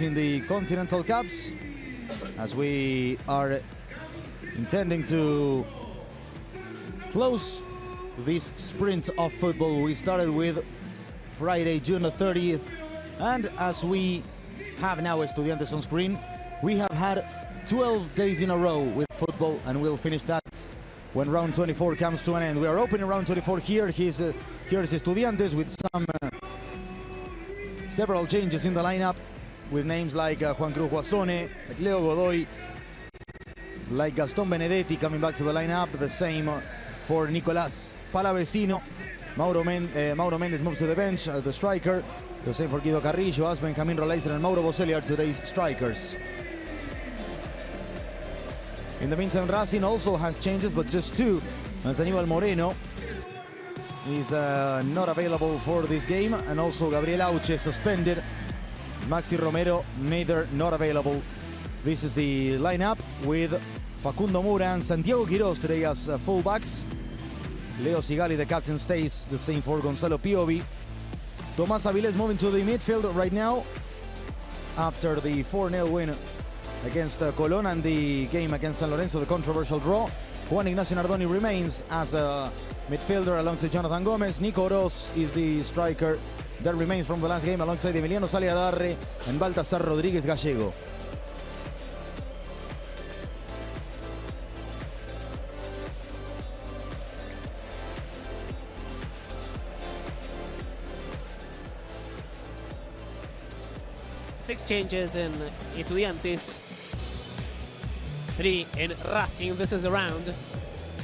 in the Continental Cups, as we are intending to close this sprint of football. We started with Friday, June the 30th, and as we have now Estudiantes on screen, we have had 12 days in a row with football, and we'll finish that when round 24 comes to an end. We are opening round 24 here. Here is Estudiantes with several changes in the lineup, with names like Juan Cruz Guasone, like Leo Godoy, like Gaston Benedetti coming back to the lineup. The same for Nicolás Palavecino. Mauro Mendes moves to the bench as the striker. The same for Guido Carrillo, as Benjamin Rolaiser and Mauro Boselli are today's strikers. In the meantime, Racing also has changes, but just two, as Aníbal Moreno is not available for this game, and also Gabriel Auche suspended. Maxi Romero, neither not available. This is the lineup with Facundo Mura and Santiago Quiroz today as fullbacks. Leo Sigali, the captain, stays. The same for Gonzalo Piovi. Tomás Avilés moving to the midfield right now after the 4-0 win against Colón and the game against San Lorenzo, the controversial draw. Juan Ignacio Nardoni remains as a midfielder alongside Jonathan Gomez. Nico Oroz is the striker that remains from the last game alongside Emiliano Saliadarre and Baltasar Rodríguez Gallego. Six changes in Estudiantes, 3 in Racing. This is the round.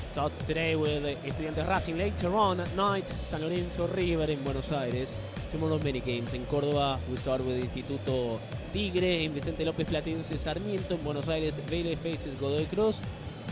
Starts today with Estudiantes Racing. Later on at night, San Lorenzo Ríver in Buenos Aires. Tomorrow many games. In Córdoba we start with Instituto Tigre. In Vicente López Platense Sarmiento. In Buenos Aires Vélez faces Godoy Cruz.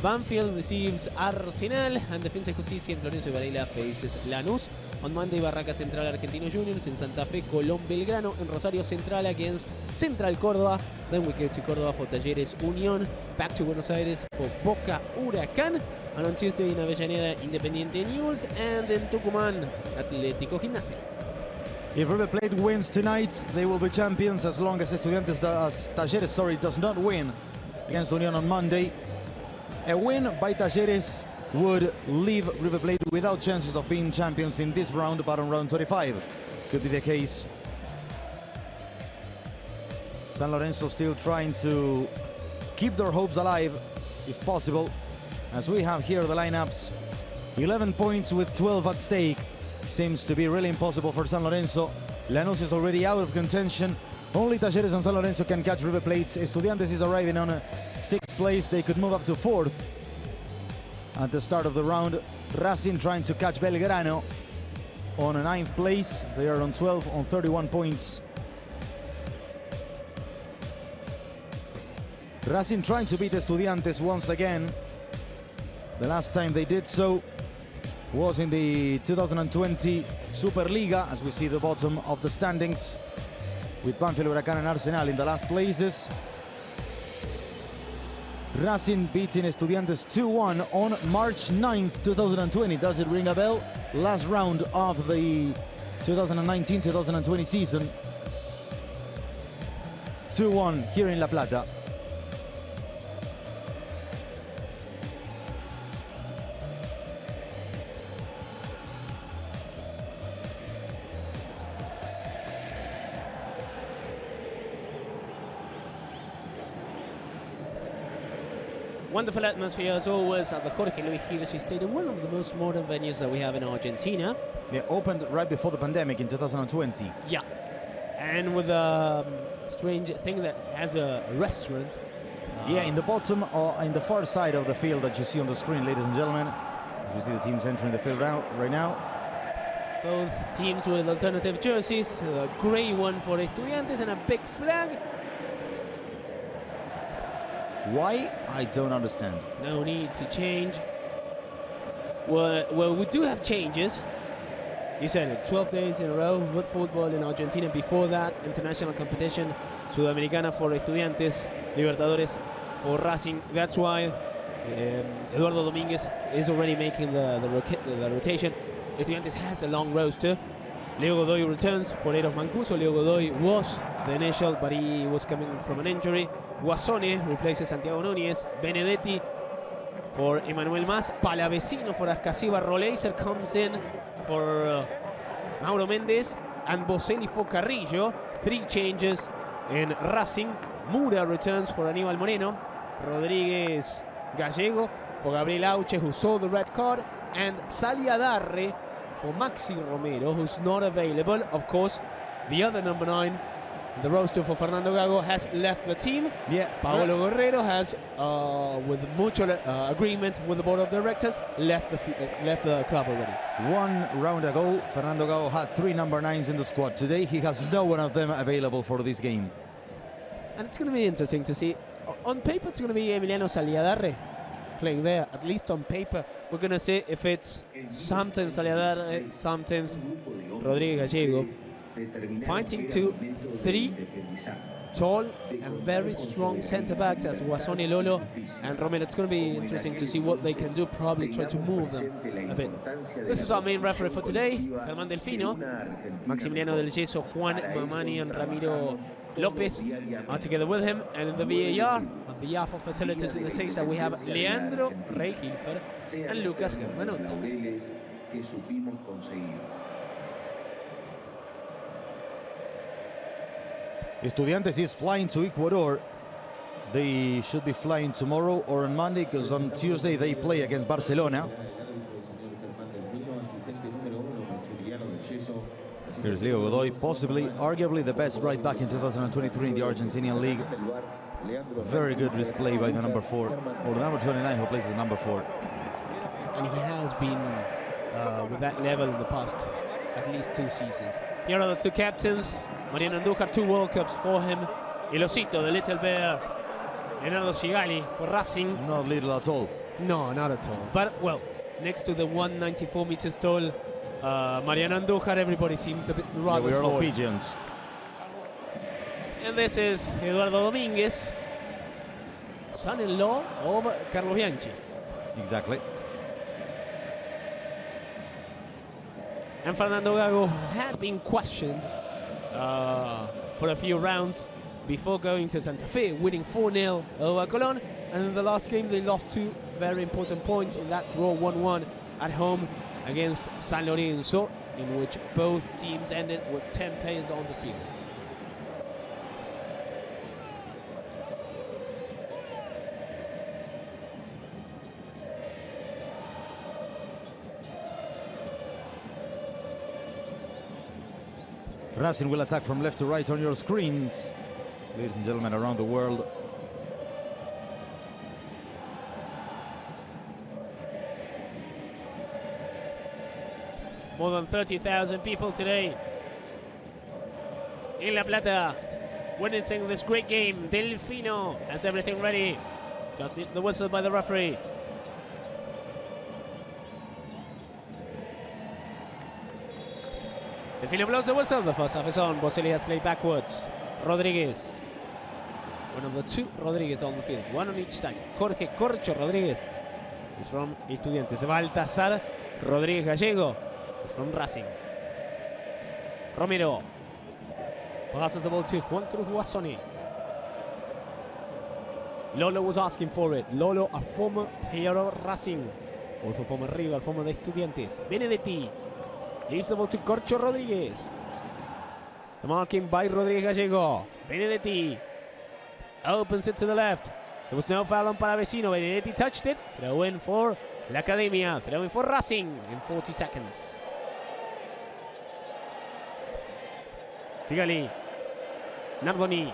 Banfield receives Arsenal, and Defensa y Justicia in Florencio Varela faces Lanús. On Monday, Barraca Central Argentinos Juniors. In Santa Fe, Colón Belgrano. In Rosario Central against Central Córdoba. Then we get to Córdoba for Talleres Unión. Back to Buenos Aires for Boca Huracán. And on Tuesday in Avellaneda, Independiente Newell's. And in Tucumán, Atlético Gimnasia. If Ríver Plate wins tonight, they will be champions as long as Talleres does not win against Unión on Monday. A win by Talleres would leave Ríver Plate without chances of being champions in this round, but on round 25 could be the case. San Lorenzo still trying to keep their hopes alive, if possible, as we have here the lineups. 11 points with 12 at stake. Seems to be really impossible for San Lorenzo. Lanús is already out of contention. Only Talleres and San Lorenzo can catch Ríver Plate. Estudiantes is arriving on a 6th place. They could move up to 4th at the start of the round. Racing trying to catch Belgrano on a 9th place. They are on 12 on 31 points. Racing trying to beat Estudiantes once again. The last time they did so was in the 2020 Superliga, as we see the bottom of the standings, with Banfield, Huracán and Arsenal in the last places. Racing beating Estudiantes 2-1 on March 9th, 2020. Does it ring a bell? Last round of the 2019-2020 season. 2-1 here in La Plata. Wonderful atmosphere as always at the Jorge Luis Giles Stadium, one of the most modern venues that we have in Argentina. It opened right before the pandemic in 2020. Yeah, and with a strange thing that has a restaurant. Yeah, in the bottom or in the far side of the field that you see on the screen, ladies and gentlemen. As you see the teams entering the field right now. Both teams with alternative jerseys, a grey one for Estudiantes and a big flag. Why? I don't understand. No need to change. Well, we do have changes. You said it, 12 days in a row with football in Argentina. Before that, international competition, Sudamericana for Estudiantes, Libertadores for Racing. That's why Eduardo Domínguez is already making the rotation. Estudiantes has a long roster. Leo Godoy returns for Eros Mancuso. Leo Godoy was the initial, but he was coming from an injury. Guasone replaces Santiago Núñez. Benedetti for Emmanuel Mas. Palavecino for Ascasiba. Roleiser comes in for Mauro Méndez. And Boselli for Carrillo. 3 changes in Racing. Mura returns for Aníbal Moreno. Rodríguez Gallego for Gabriel Auche, who saw the red card. And Saliadarre for Maxi Romero, who's not available. Of course, the other number 9 in the roster for Fernando Gago has left the team. Yeah. Paolo Guerrero has, with mutual agreement with the board of directors, left the club already. 1 round ago, Fernando Gago had 3 number 9s in the squad. Today, he has no one of them available for this game. And it's going to be interesting to see. On paper, it's going to be Emiliano Saliadarre playing there, at least on paper. We're going to see if it's sometimes Saliadarre, sometimes Rodríguez Gallego. Fighting 3 tall and very strong centre-backs as Guasone, Lolo and Romero. It's going to be interesting to see what they can do, probably try to move them a bit. This is our main referee for today, Germán Delfino. Maximiliano Del Yeso, Juan Mamani and Ramiro Lopez are together with him. And in the VAR, on the AFO facilities in the Seiza, we have Leandro Rey-Hilfer and Lucas Germanotto. Estudiantes is flying to Ecuador. They should be flying tomorrow or on Monday, because on Tuesday they play against Barcelona. Here's Leo Godoy, possibly, arguably the best right back in 2023 in the Argentinian league. Very good display by the number 4, or the number 29 who plays the number 4. And he has been with that level in the past at least 2 seasons. Here are the 2 captains. Mariano Andújar, 2 World Cups for him. El Osito, the little bear, Leonardo Sigali for Racing. Not little at all. No, not at all. But, well, next to the 194 meters tall Mariano Andújar, everybody seems a bit rather we are small. all pigeons. And this is Eduardo Domínguez, son-in-law of Carlos Bianchi. Exactly. And Fernando Gago had been questioned for a few rounds before going to Santa Fe, winning 4-0 over Colón. And in the last game, they lost 2 very important points in that draw 1-1 at home against San Lorenzo, in which both teams ended with 10 players on the field. Racing will attack from left to right on your screens, ladies and gentlemen, around the world. More than 30,000 people today in La Plata witnessing this great game. Delfino has everything ready. Just the whistle by the referee. Delfino blows the whistle. The first half is on. Boselli has played backwards. Rodríguez. One of the 2 Rodríguez on the field. 1 on each side. Jorge Corcho Rodríguez is from Estudiantes. Baltasar Rodríguez Gallego is from Racing. Romero passes the ball to Juan Cruz Guasone. Lolo was asking for it. Lolo, a former player of Racing, also former rival, former Estudiantes. Benedetti leaves the ball to Corcho Rodríguez. The marking by Rodríguez Gallego. Benedetti opens it to the left. There was no foul on Palavecino. Benedetti touched it. Throw in for La Academia. Throw in for Racing in 40 seconds. Sigali. Nardoni.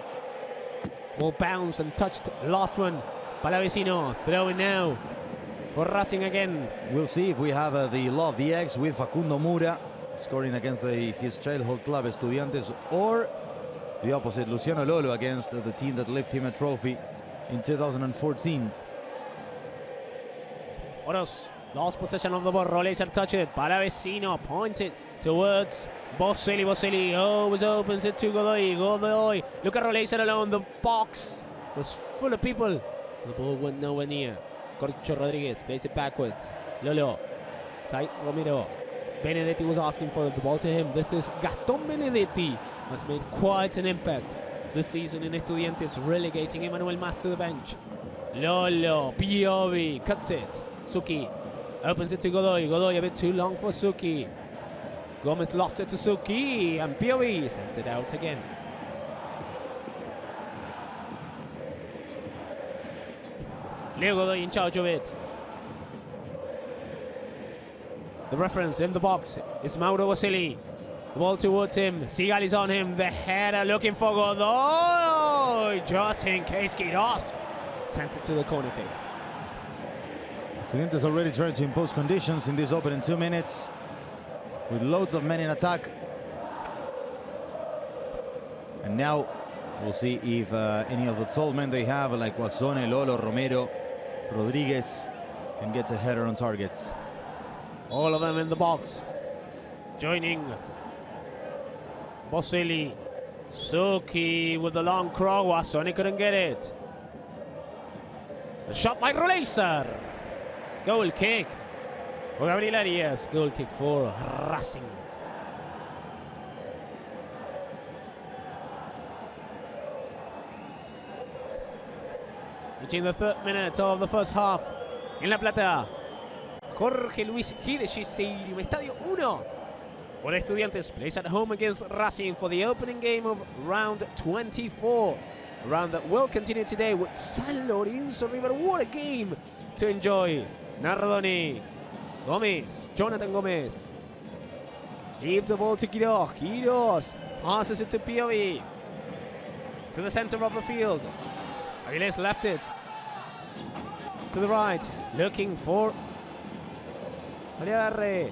Ball bounced and touched. Last one. Palavecino. Throw in now for Racing again. We'll see if we have the law of the eggs with Facundo Mura scoring against his childhood club Estudiantes, or the opposite, Luciano Lolo against the team that left him a trophy in 2014. Oros, lost possession of the ball. Roleiser touched it. Palavecino pointed towards Boselli. Boselli always opens it to Godoy. Godoy. Look at Roleiser alone. The box was full of people. The ball went nowhere near. Corcho Rodríguez plays it backwards. Lolo. Side Romero. Benedetti was asking for the ball to him. This is Gaston Benedetti. Has made quite an impact this season in Estudiantes, relegating Emmanuel Mas to the bench. Lolo, Piovi, cuts it. Suki opens it to Godoy. Godoy a bit too long for Suki. Gomez lost it to Suki, and Piovi sends it out again. Leo Godoy in charge of it. The reference in the box is Mauro Vasili. The ball towards him. Sigal is on him. The header looking for Godoy. Just in case Quiroz sent it to the corner kick. Estudiantes already trying to impose conditions in this opening 2 minutes with loads of men in attack. And now we'll see if any of the tall men they have, like Guasone, Lolo, Romero, Rodriguez, can get a header on targets. All of them in the box. Joining Boselli. Suki with the long cross. Guasone couldn't get it. The shot by Roleiser. Goal kick for Gabriel Arias. Goal kick for Racing. Reaching the 3rd minute of the first half. En La Plata, Jorge Luis Gideshi Stadium, Estadio 1. Well, Estudiantes plays at home against Racing for the opening game of round 24. A round that will continue today with San Lorenzo River. What a game to enjoy. Nardoni, Gomez, Jonathan Gomez. Leave the ball to Quiroz. Quiroz passes it to Piovi. To the center of the field. Aviles left it. To the right, looking for Aliarre.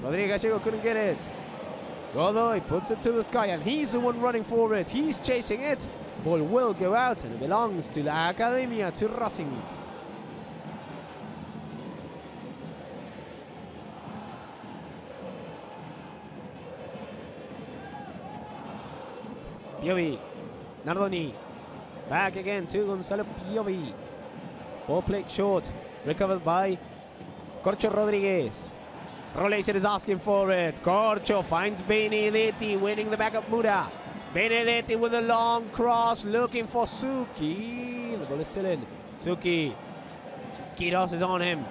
Rodriguez Gallego couldn't get it. Godoy puts it to the sky, and he's the one running for it. He's chasing it. Ball will go out, and it belongs to La Academia, to Racing. Piovi, Nardoni, back again to Gonzalo Piovi. Ball played short, recovered by Corcho Rodriguez. Roleiser is asking for it. Corcho finds Benedetti, winning the back of Muda. Benedetti with a long cross, looking for Suki. The ball is still in. Suki. Quiroz is on him.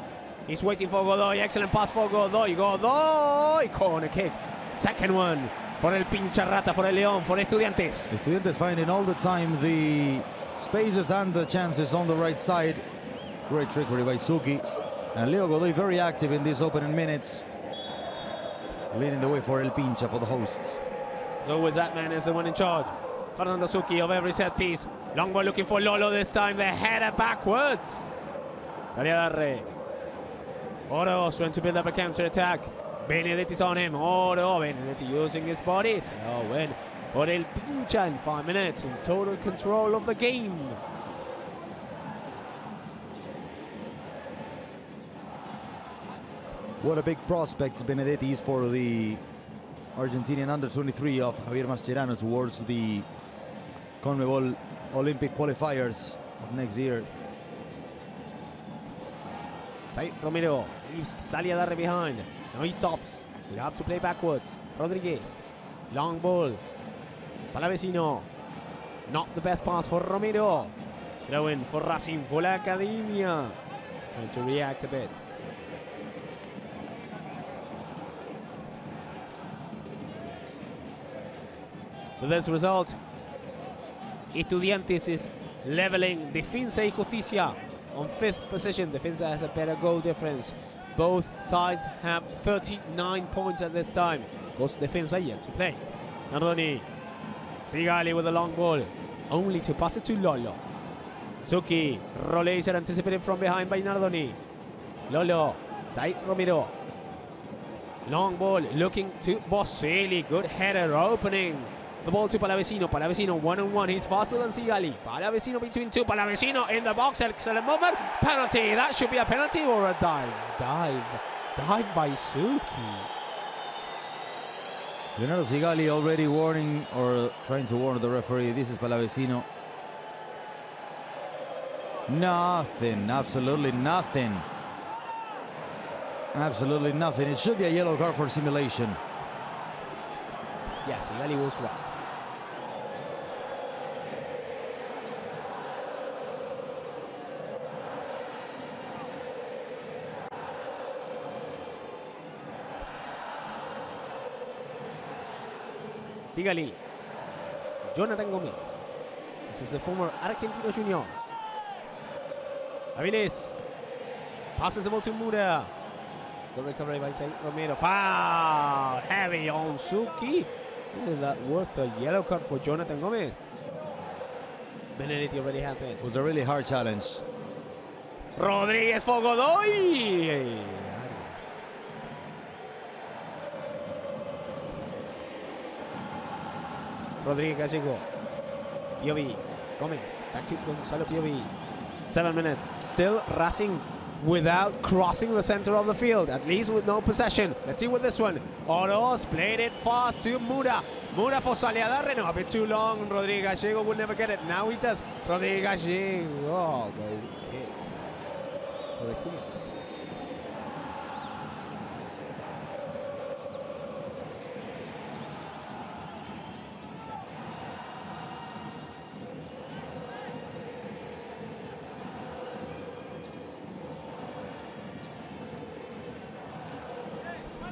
He's waiting for Godoy. Excellent pass for Godoy. Godoy! Corner kick. Second one for El Pincharrata, for El León, for Estudiantes. Estudiantes finding all the time the spaces and the chances on the right side. Great trickery by Suki. And Leo Godoy very active in these opening minutes, leading the way for El Pincha, for the hosts. So always that man is the one in charge. Fernando Suki of every set piece. Long ball looking for Lolo this time. The header backwards. Saliadarre. Oro trying to build up a counter-attack. Benedetti's on him. Oro, Benedetti using his body. Throw in for El Pincha in 5 minutes. In total control of the game. What a big prospect Benedetti is for the Argentinian under-23 of Javier Mascherano towards the CONMEBOL Olympic qualifiers of next year. Romero leaves Saliadarre behind. Now he stops. We'll have to play backwards. Rodriguez. Long ball. Palavecino. Not the best pass for Romero. Throw in for Racing, for La Academia. Trying to react a bit. With this result, Estudiantes is leveling Defensa y Justicia on 5th position. Defensa has a better goal difference. Both sides have 39 points at this time. Of course, Defensa yet to play. Nardoni. Sigali with a long ball, only to pass it to Lolo. Suki. Roleiser anticipated from behind by Nardoni. Lolo. Zait Romero. Long ball looking to Boselli. Good header opening the ball to Palavecino. Palavecino 1-on-1. He's faster than Sigali. Palavecino between two. Palavecino in the box. Excellent movement. Penalty. That should be a penalty or a dive. Dive by Suki. Leonardo Sigali already warning or trying to warn the referee. This is Palavecino. Nothing. Absolutely nothing. Absolutely nothing. It should be a yellow card for simulation. Yes, Sigali was right. Sigali. Jonathan Gomez. This is the former Argentino Juniors. Aviles. Passes the ball to Muda. Good recovery by Romero. Foul. Heavy on Suki. Isn't that worth a yellow card for Jonathan Gomez? Benedetti already has it. It was a really hard challenge. Rodríguez for Godoy. Rodríguez Gallego. Piovi. Gomez. Back to Gonzalo Piovi. 7 minutes. Still Racing without crossing the center of the field, at least with no possession. Let's see with this one. Oroz played it fast to Muda. Muda for Saliadarre, no, a bit too long. Rodríguez Gallego will never get it. Now he does. Rodríguez Gallego. Oh, goal kick for Estudiantes.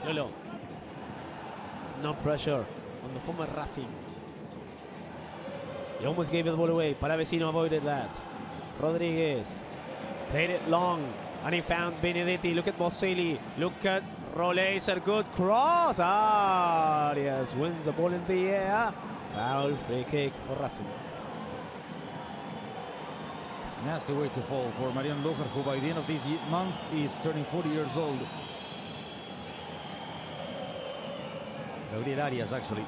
Lolo. No pressure on the former Racing. He almost gave the ball away. Palavecino avoided that. Rodríguez played it long, and he found Benedetti. Look at Boselli. Look at Roles. A good cross. Arias wins the ball in the air. Foul, free kick for Racing. Nasty way to fall for Marian Lojar, who by the end of this month is turning 40 years old. Gabriel Arias, actually.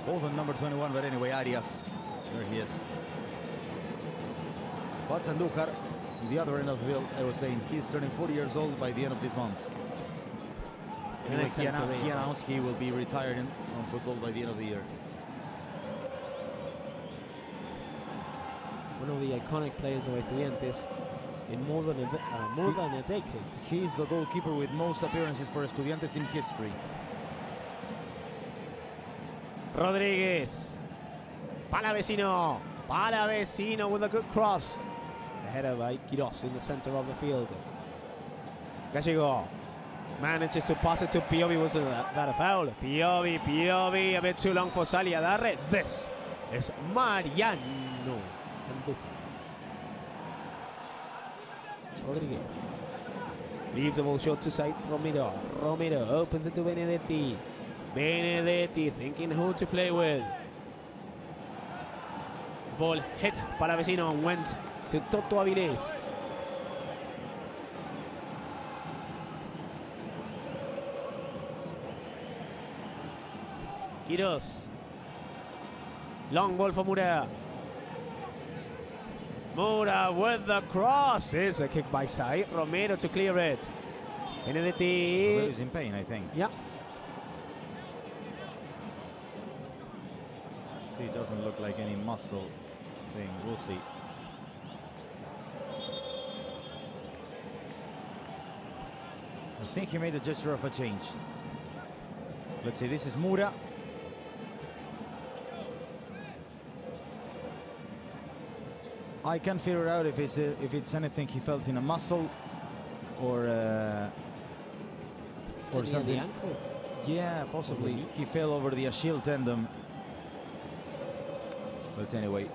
Both on number 21, but anyway, Arias. There he is. But Andújar, the other end of the field, I was saying, he's turning 40 years old by the end of this month. Anyway, he announced he will be retiring from football by the end of the year. One of the iconic players of Estudiantes in more than a decade. He's the goalkeeper with most appearances for Estudiantes in history. Rodríguez. Palavecino. Palavecino with a good cross. The header by Quiroz in the center of the field. Gallego manages to pass it to Piovi. Was that a foul? Piovi, a bit too long for Saliadarre. This is Mariano Andújar. Rodríguez leaves the ball short to side. Romero opens it to Benedetti. Benedetti thinking who to play with. The ball hit Palavecino and went to Toto Avilés. Quiroz. Long ball for Mura. Mura with the cross. It's a kick by side. Romero to clear it. Benedetti. Romero is in pain, I think. Yeah. See, it doesn't look like any muscle thing. We'll see. I think he made a gesture of a change. Let's see, this is Mura. I can't figure out if it's anything he felt in a muscle or something. The ankle? Yeah, possibly. He fell over the Achilles tendon. But anyway,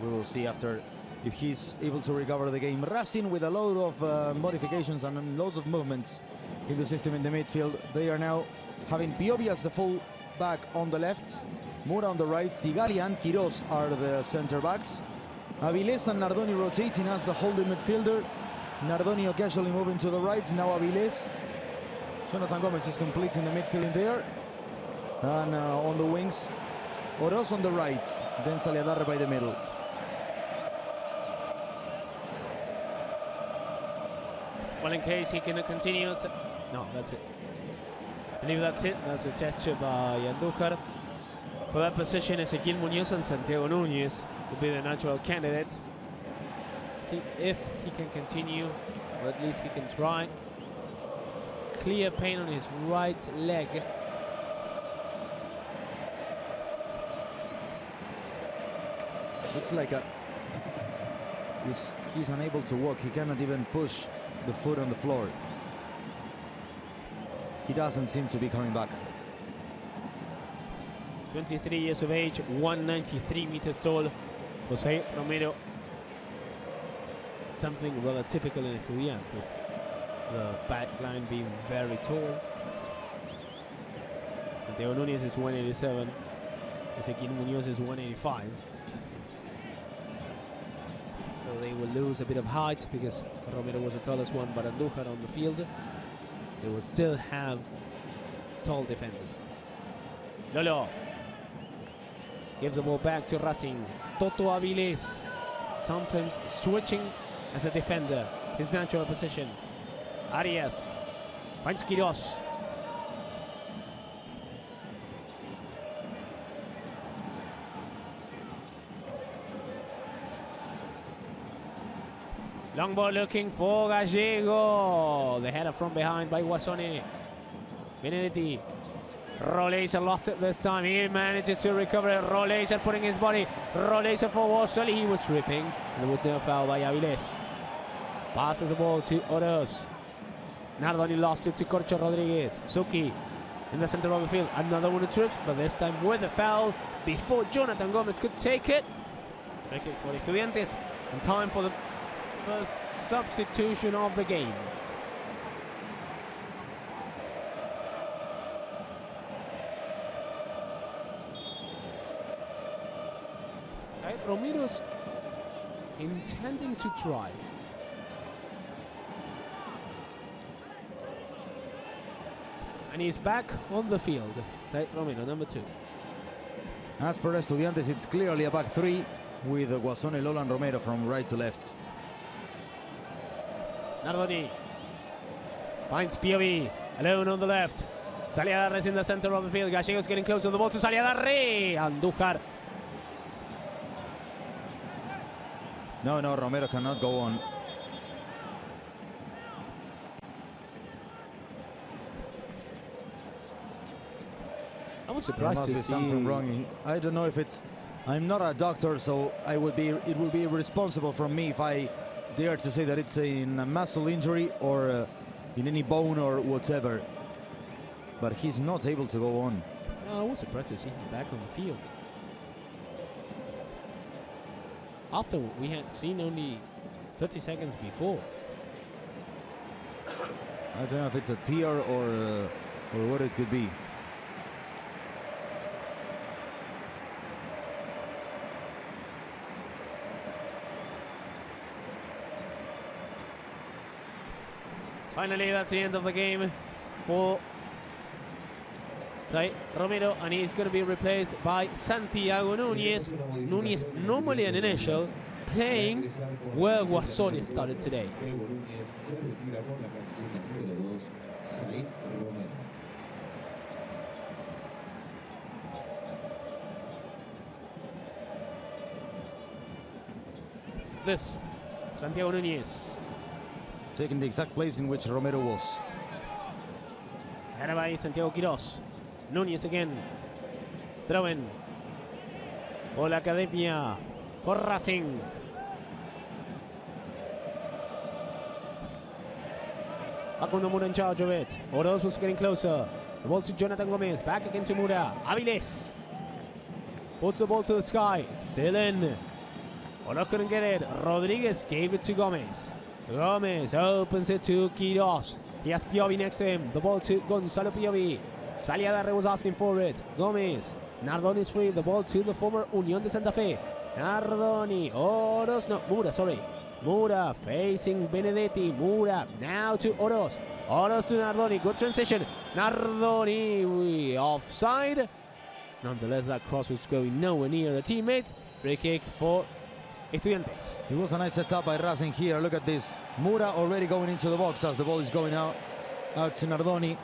we will see after if he's able to recover the game. Racing with a load of modifications and loads of movements in the system in the midfield. They are now having Piovi as the full back on the left, Mura on the right, Sigali and Quiroz are the center backs. Avilés and Nardoni rotating as the holding midfielder. Nardoni occasionally moving to the right, now Avilés. Jonathan Gomez is completing the midfield in there. And on the wings, Oroz on the right, then Saliadarre by the middle. Well, in case he can continue. No, that's it. I believe that's it. That's a gesture by Andújar. For that position, Ezequiel Muñoz and Santiago Núñez would be the natural candidates. See if he can continue, or at least he can try. Clear pain on his right leg. Looks like he's unable to walk. He cannot even push the foot on the floor. He doesn't seem to be coming back. 23 years of age, 193 meters tall. José Romero. Something rather typical in Estudiantes. The back line being very tall. Santiago Núñez is 187. Ezequiel Muñoz is 185. So they will lose a bit of height because Romero was the tallest one, but Andújar on the field. They will still have tall defenders. Lolo gives the ball back to Racing. Toto Avilés, sometimes switching as a defender, his natural position. Arias finds Quirós. Long ball looking for Gallego. The header from behind by Guasone. Benedetti. Roleiser lost it this time. He manages to recover it. Roleiser putting his body. Roleiser for Wasoli. He was tripping. And there was no foul by Avilés. Passes the ball to Oroz. Nardoni lost it to Corcho Rodriguez. Suki in the center of the field. Another one who trips, but this time with the foul before Jonathan Gomez could take it. Free kick for Estudiantes. And time for the first substitution of the game. Romero's intending to try. And he's back on the field. Said Romero, number 2. As per Estudiantes, it's clearly a back three with Guasone, Lola and Romero from right to left. Nardoni finds Piovi alone on the left. Saliadarre is in the center of the field. Gallego's getting close to the ball to Saliadarre. Andújar. No, Romero cannot go on. I was surprised to see something wrong. I don't know if it's. I'm not a doctor, so it would be irresponsible from me if I dare to say that it's in a muscle injury or in any bone or whatever. But he's not able to go on. I was surprised to see him back on the field. After we had seen only 30 seconds before. I don't know if it's a tear or what it could be. Finally, that's the end of the game for Romero, and he's going to be replaced by Santiago Núñez. Núñez, normally an initial, playing where Guasone started today. This, Santiago Núñez. Taking the exact place in which Romero was. Headed by Santiago Quirós. Núñez again. Throw in for la Academia, for Racing. Facundo Mura in charge of it. Oroz was getting closer. The ball to Jonathan Gomez. Back again to Mura. Avilés puts the ball to the sky. It's still in. Oro couldn't get it. Rodriguez gave it to Gomez. Gomez opens it to Quirós. He has Piovi next to him. The ball to Gonzalo Piovi. Saliadarre was asking for it. Gomez. Nardoni is free. The ball to the former Unión de Santa Fe. Nardoni. Oroz. No, Mura, sorry. Mura facing Benedetti. Mura now to Oroz. Oroz to Nardoni. Good transition. Nardoni offside. Nonetheless, that cross was going nowhere near a teammate. Free kick for Estudiantes. It was a nice setup by Racing here. Look at this. Mura already going into the box as the ball is going out to Nardoni.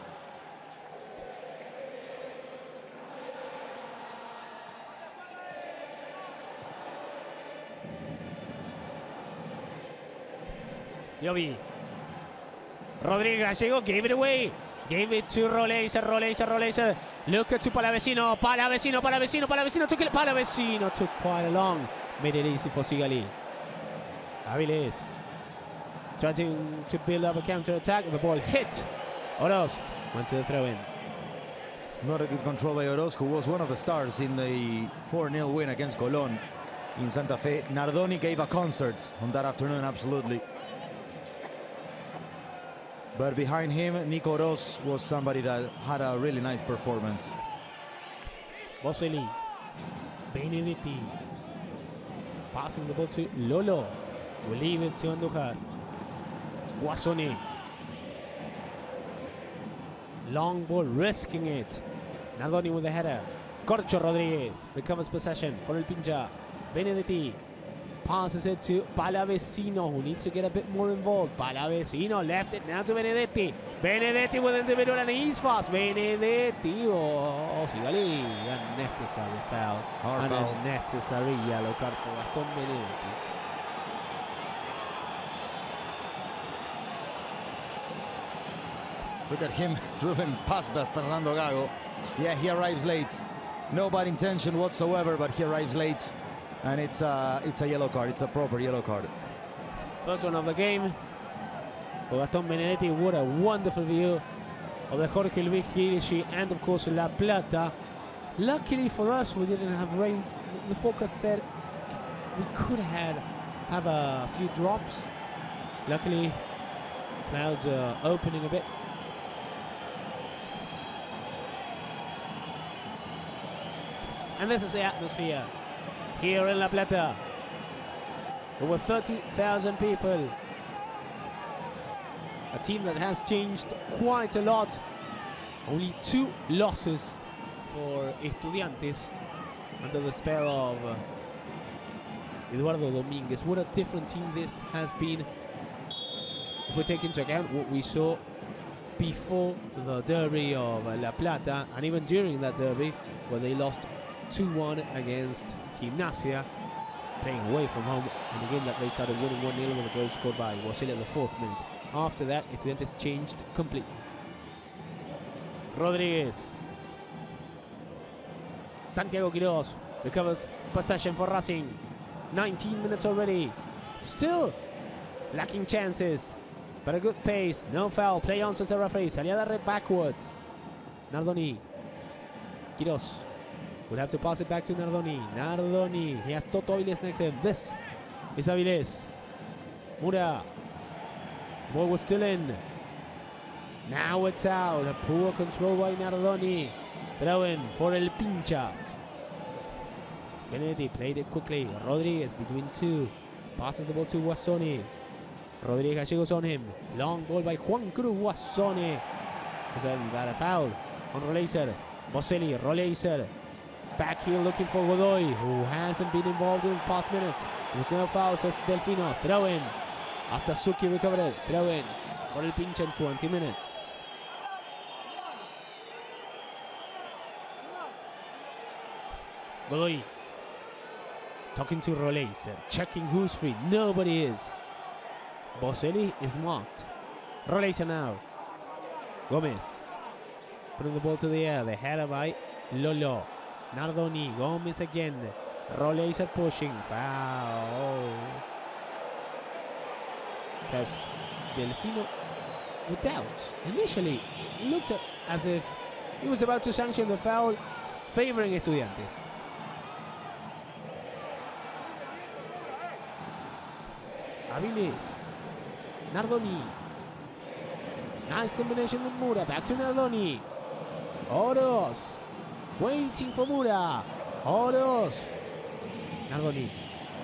Jovi. Rodríguez Gallego gave it away. Gave it to Roleiser. Look to Palavecino. Took it. Palavecino took quite a long. Made it easy for Sigali. Avilés. Trying to build up a counter-attack. The ball hit. Oroz went to the throw-in. Not a good control by Oroz, who was one of the stars in the 4-0 win against Colón in Santa Fe. Nardoni gave a concert on that afternoon, absolutely. But behind him, Nico Oroz was somebody that had a really nice performance. Boselli. Benedetti. Passing the ball to Lolo. Will leave it to Andujar. Guasone. Long ball, risking it. Nardoni with the header. Corcho Rodriguez recovers possession for El Pincha. Benedetti passes it to Palavecino, who needs to get a bit more involved. Palavecino left it now to Benedetti. Benedetti with individual and he's fast. Benedetti. Oh, Sigali. Unnecessary foul. Hard foul. Unnecessary yellow card for Aston Benedetti. Look at him driven past Fernando Gago. Yeah, he arrives late. No bad intention whatsoever, but he arrives late. And it's a yellow card. It's a proper yellow card. First one of the game. For Aston Benedetti, what a wonderful view of the Jorge Luis Girishi and of course La Plata. Luckily for us, we didn't have rain. The forecast said we could have a few drops. Luckily, clouds are opening a bit. And this is the atmosphere here in La Plata. Over 30,000 people. A team that has changed quite a lot. Only 2 losses for Estudiantes under the spell of Eduardo Dominguez. What a different team this has been. If we take into account what we saw before the derby of La Plata, and even during that derby, where they lost 2-1 against Gimnasia, playing away from home, and again that they started winning 1-0 with a goal scored by Wasile at the 4th minute. After that, Estudiantes changed completely. Rodriguez. Santiago Quiroz recovers possession for Racing. 19 minutes already. Still lacking chances, but a good pace. No foul. Play on, says the referee. Salida red backwards. Nardoni. Quiroz will have to pass it back to Nardoni. Nardoni. He has Toto Avilés next to him. This is Avilés. Mura. Ball was still in. Now it's out. A poor control by Nardoni. Throw in for El Pincha. Benedetti played it quickly. Rodriguez between 2. Passes the ball to Guasone. Rodriguez Gallegos on him. Long ball by Juan Cruz Guasone. Was that a foul on Roleiser? Boselli, Roleiser. Back heel looking for Godoy, who hasn't been involved in past minutes. There's no foul, says Delfino. Throw in. After Suki recovered it. Throw in for El Pincha in 20 minutes. Godoy talking to Roleiser, checking who's free. Nobody is. Boselli is marked. Roleiser now. Gomez putting the ball to the air. The header by Lolo. Nardoni. Gomez again. Roleiser pushing. Foul. Says Delfino with doubts. Initially, it looked as if he was about to sanction the foul favoring Estudiantes. Avilés. Nardoni. Nice combination with Mura. Back to Nardoni. Oroz. Waiting for Mura. Oroz. Nardoni.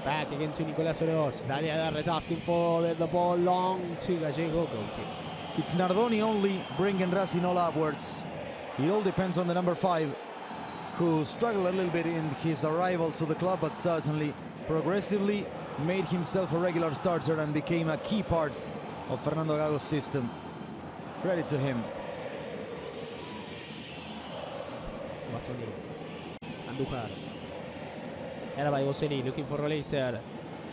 Back again to Nicolás Oroz. Dalia is asking for the ball long to Gallego. Goal kick. It's Nardoni only bringing Racing all upwards. It all depends on the number 5, who struggled a little bit in his arrival to the club, but certainly progressively made himself a regular starter and became a key part of Fernando Gago's system. Credit to him. Andujar. Era by Boselli looking for Roleiser.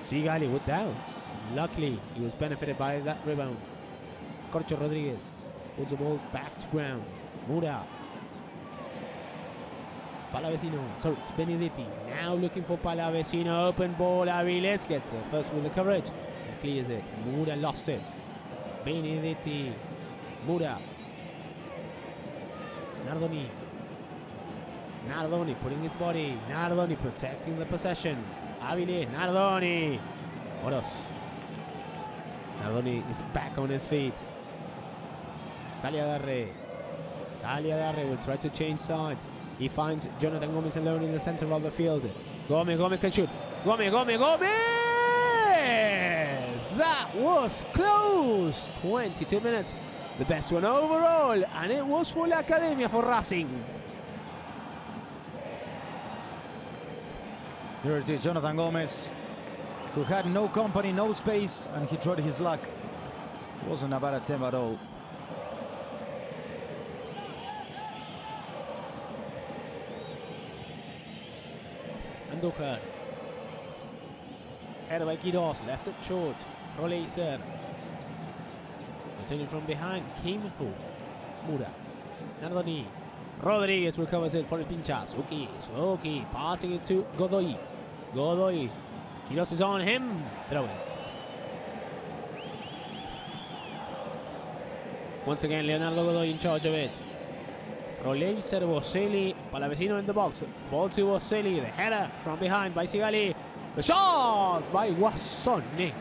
Sigali with doubts. Luckily, he was benefited by that rebound. Corcho Rodriguez puts the ball back to ground. Mura. Palavecino. Sorry, it's Benedetti. Now looking for Palavecino. Open ball. Aviles gets it. First with the coverage. And clears it. Mura lost it. Benedetti. Mura. Nardoni. Nardoni putting his body. Nardoni protecting the possession. Avile. Nardoni. Oros. Nardoni is back on his feet. Saliadarre. Saliadarre will try to change sides. He finds Jonathan Gomez alone in the center of the field. Gomez can shoot. Gomez! That was close. 22 minutes. The best one overall. And it was for La Academia for Racing. Here it is, Jonathan Gomez, who had no company, no space, and he tried his luck. It wasn't a bad attempt at all. Andújar. Headed by Quiroz, left it short. Roleiser. Returning from behind, Kim Hu. Mura. Nardoni. Rodriguez recovers it for the pincha. Suki. Passing it to Godoy. Quiroz is on him. Throwing. Once again, Leonardo Godoy in charge of it. Roleiser, Boselli, Palavecino in the box. Ball to Boselli, the header from behind by Sigali. The shot by Guasone.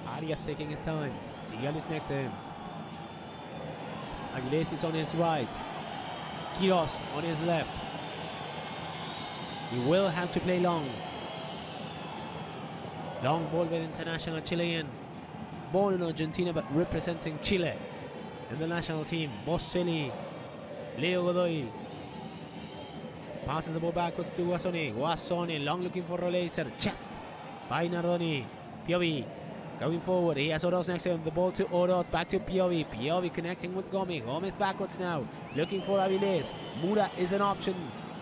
Arias taking his time. Sigali is next to him. Aguilés is on his right. Quiroz on his left. He will have to play long. Long ball with international Chilean. Born in Argentina but representing Chile in the national team. Boselli. Leo Godoy. Passes the ball backwards to Guasone. Long looking for Roleiser. Chest by Nardoni. Piovi. Going forward, he has Oroz next to him. The ball to Oroz, back to Piovi. Piovi connecting with Gomez. Gomez backwards now, looking for Aviles. Mura is an option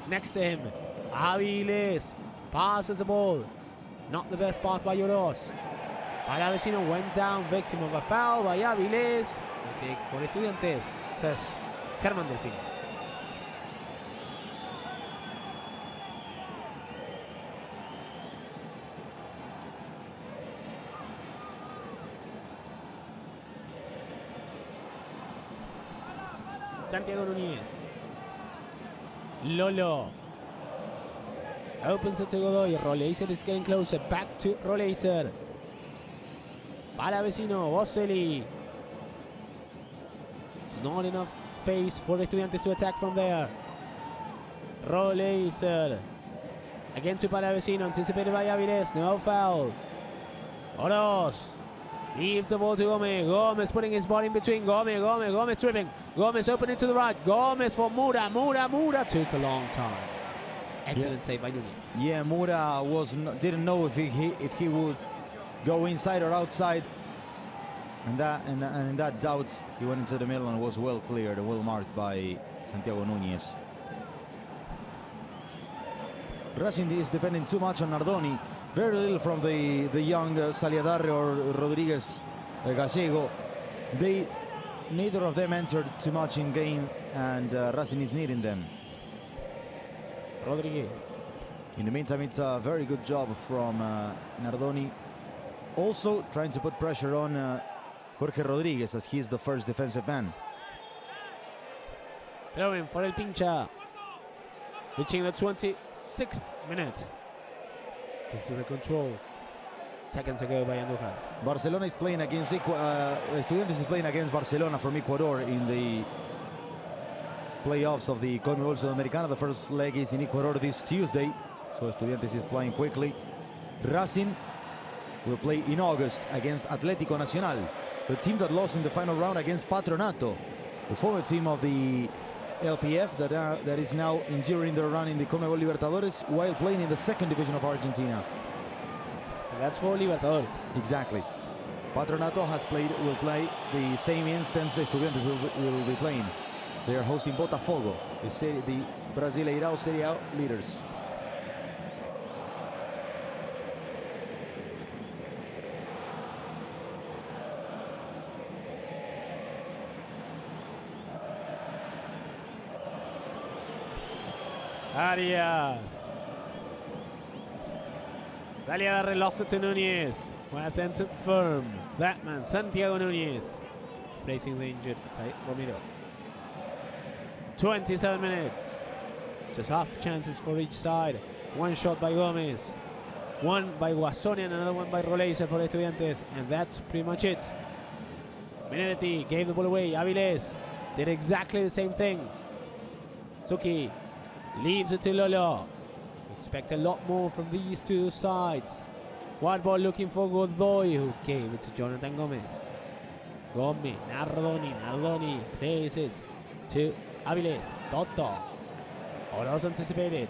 next to him. Aviles passes the ball. Not the best pass by Oroz. Palavecino went down, victim of a foul by Aviles. A kick for Estudiantes, says Germán Delfino. Santiago Núñez. Lolo. Opens it to Godoy. Roleiser is getting closer. Back to Roleiser. Palavecino. Boselli. It's not enough space for the Estudiantes to attack from there. Roleiser. Again to Palavecino. Anticipated by Aviles. No foul. Oroz. Leaves the ball to Gomez. Gomez putting his body in between. Gomez tripping. Gomez opening to the right. Gomez for Mura. Mura took a long time. Excellent save by Núñez. Yeah, Mura didn't know if he would go inside or outside. And in that doubt, he went into the middle and was well cleared and well marked by Santiago Núñez. Racing is depending too much on Nardoni. Very little from the young Saliadarre or Rodriguez Gallego. Neither of them entered too much in game, and Racing is needing them. Rodriguez. In the meantime, it's a very good job from Nardoni. Also trying to put pressure on Jorge Rodriguez, as he's the first defensive man. Throwing for el pincha. Reaching the 26th minute. This is the control. Seconds ago by Andújar. Barcelona is playing against Estudiantes is playing against Barcelona from Ecuador in the playoffs of the CONMEBOL Sudamericana. The first leg is in Ecuador this Tuesday, so Estudiantes is flying quickly. Racing will play in August against Atlético Nacional, the team that lost in the final round against Patronato, the former team of the LPF that is now enduring their run in the Conmebol Libertadores while playing in the second division of Argentina. And that's for Libertadores. Exactly. Patronato will play the same instance Estudiantes will be playing. They are hosting Botafogo, the Brasileirão Serie A leaders. Arias. Salida de lost it to Núñez, who has entered firm. That man, Santiago Núñez, placing the injured Said Romero. 27 minutes. Just half chances for each side. One shot by Gomez, one by Guasoni, and another one by Roleiser for Estudiantes. And that's pretty much it. Benedetti gave the ball away. Avilés did exactly the same thing. Suki leaves it to Lolo. Expect a lot more from these two sides. Wide ball looking for Godoy, who gave it to Jonathan Gomez. Gomez, Nardoni plays it to Avilés. Toto. Oros anticipated,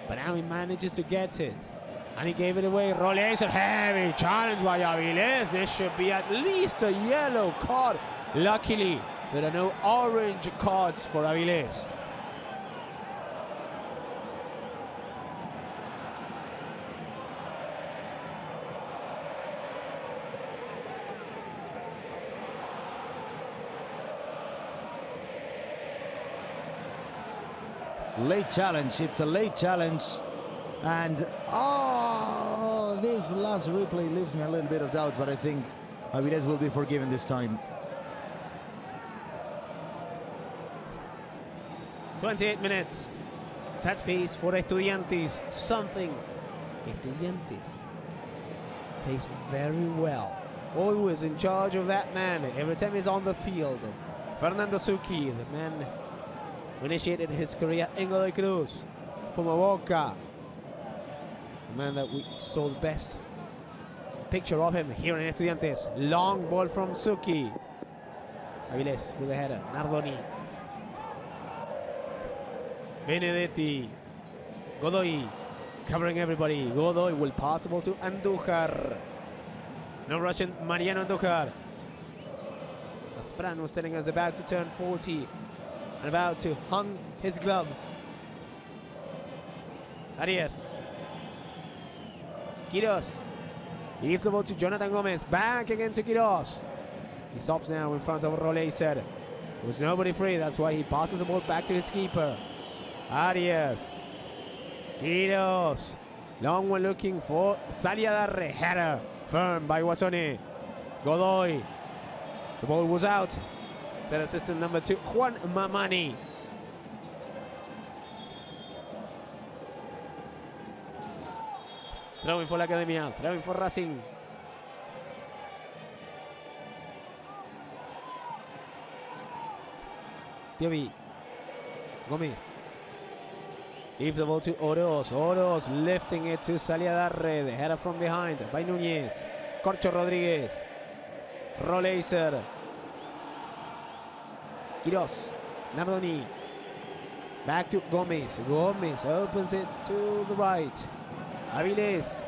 but now he manages to get it. And he gave it away. Roleiser, heavy challenge by Avilés. This should be at least a yellow card. Luckily, there are no orange cards for Avilés. Late challenge, it's a late challenge, and this last replay leaves me a little bit of doubt, but I think Avilés will be forgiven this time. 28 minutes. Set piece for Estudiantes. Something Estudiantes plays very well. Always in charge of that man every time he's on the field. Fernando Suki, the man who initiated his career in Godoy Cruz from Boca. The man that we saw the best picture of him here in Estudiantes. Long ball from Suki. Avilés with a header. Nardoni. Benedetti. Godoy covering everybody. Godoy will pass the ball to Andújar. No Russian Mariano Andújar. As Fran was telling us, about to turn 40 and about to hang his gloves. Arias. Quiroz. Leaves the ball to Jonathan Gomez. Back again to Quiroz. He stops now in front of Roleiser. There was nobody free, that's why he passes the ball back to his keeper. Arias. Quiroz. Long one looking for Saliadarre. Header. Firm by Guasoni. Godoy. The ball was out. Said assistant number 2, Juan Mamani. Throwing for la Academia, throwing for Racing. Piovi. Gomez. Leaves the ball to Oros. Oros lifting it to Saliadarre. The header from behind by Núñez. Corcho Rodríguez. Roleiser. Quiroz. Nardoni. Back to Gomez. Gomez opens it to the right. Avilés.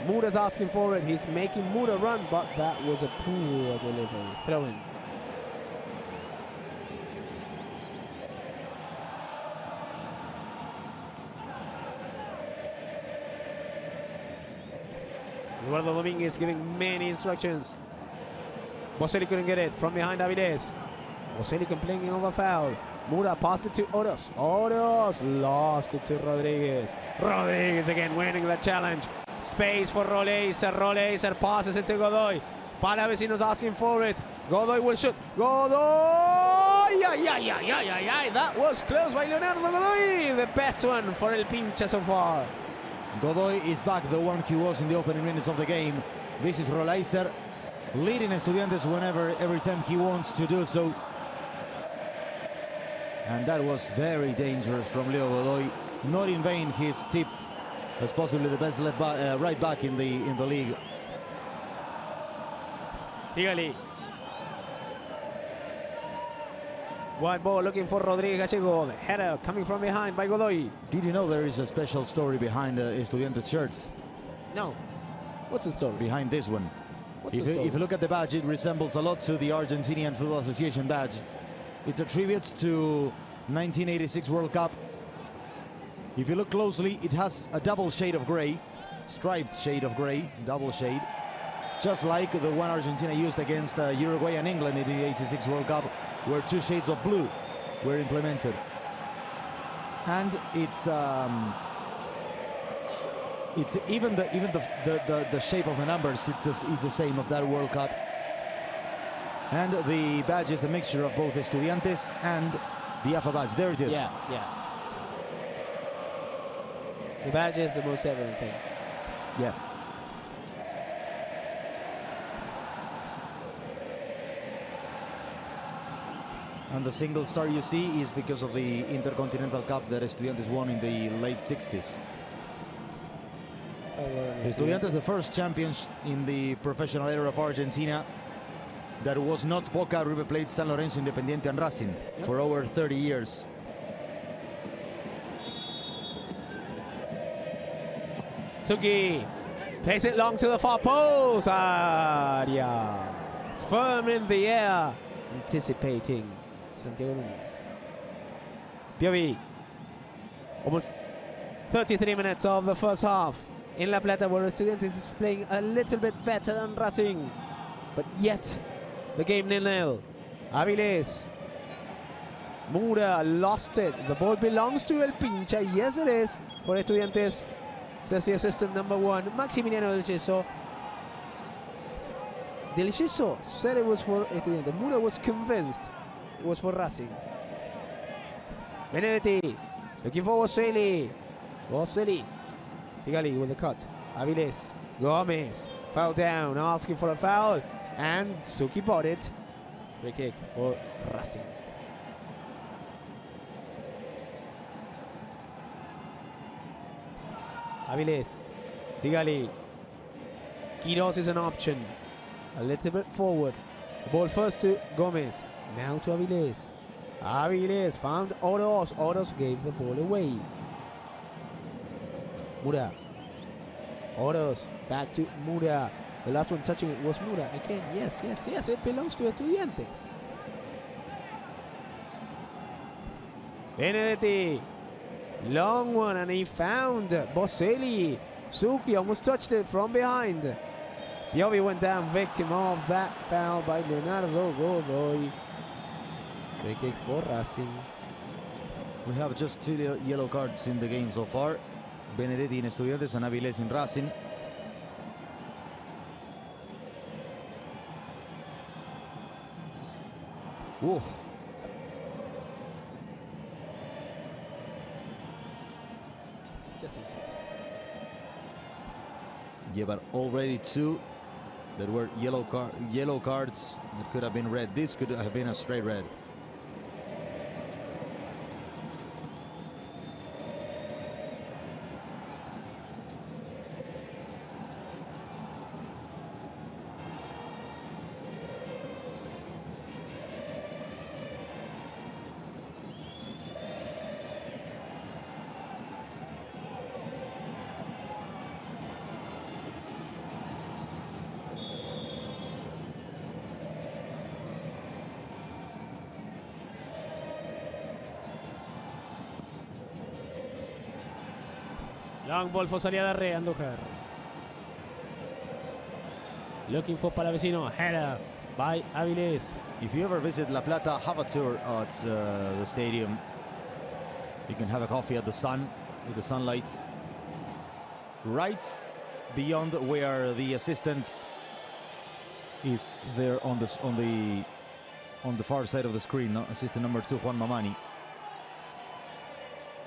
Mura's asking for it. He's making Mura run, but that was a poor delivery. Throw in. Eduardo Dominguez giving many instructions. Boselli couldn't get it from behind Avilés. Boselli complaining of a foul. Mura passed it to Oros. Oros lost it to Rodríguez. Rodríguez again winning the challenge. Space for Roleiser. Roleiser passes it to Godoy. Palavecino's asking for it. Godoy will shoot. Godoy! That was close by Leonardo Godoy. The best one for El Pincha so far. Godoy is back, the one he was in the opening minutes of the game. This is Roleiser leading Estudiantes every time he wants to do so. And that was very dangerous from Leo Godoy. Not in vain he's tipped as possibly the best right back in the league. Sigali. Wide ball looking for Rodríguez Gallego. The header coming from behind by Godoy. Did you know there is a special story behind Estudiantes shirts? No. What's the story? Behind this one. What's the story? If you look at the badge, it resembles a lot to the Argentinian Football Association badge. It's a tribute to 1986 World Cup. If you look closely, it has a double shade of gray, striped shade of gray, double shade, just like the one Argentina used against Uruguay and England in the 86 World Cup, where two shades of blue were implemented. And it's even the shape of the numbers, it's the same of that World Cup. And the badge is a mixture of both Estudiantes and the AFA badge. There it is. Yeah, yeah. The badge is the most evident thing. Yeah. And the single star you see is because of the Intercontinental Cup that Estudiantes won in the late 60s. Estudiantes, the first champions in the professional era of Argentina, that was not Boca, Ríver Plέitz, San Lorenzo, Independiente and Racing for over 30 years. Suki plays it long to the far post. Arias firm in the air, anticipating Santiago Núñez. Piovi. Almost 33 minutes of the first half in La Plata, where Estudiantes is playing a little bit better than Racing, but yet the game 0-0. Avilés. Mura lost it. The ball belongs to El Pincha. Yes, it is for Estudiantes, says the assistant number 1, Maximiliano Del Gesso. Del Gesso said it was for Estudiantes. Mura was convinced it was for Racing. Benedetti looking for Boselli. Boselli. Sigali with the cut. Avilés. Gomez. Foul down, asking for a foul. And Suki bought it. Free kick for Racing. Avilés. Sigali. Quiroz is an option. A little bit forward. The ball first to Gomez. Now to Avilés. Avilés found Oros. Oros gave the ball away. Mura. Oros back to Mura. The last one touching it was Mura again. Yes, yes, yes. It belongs to Estudiantes. Benedetti. Long one, and he found Boselli. Suki almost touched it from behind. Piovi went down victim of that foul by Leonardo Godoy. Free kick for Racing. We have just 2 yellow cards in the game so far. Benedetti in Estudiantes and Avilés in Racing. Ooh. Just in case. Yeah, but already 2 that were yellow cards that could have been red. This could have been a straight red. Long ball for Salida Re, Andújar. Looking for Palavecino. Header by Avilés. If you ever visit La Plata, have a tour at the stadium. You can have a coffee at the sun with the sunlights. Right beyond where the assistant is there on the far side of the screen. No? Assistant number 2, Juan Mamani.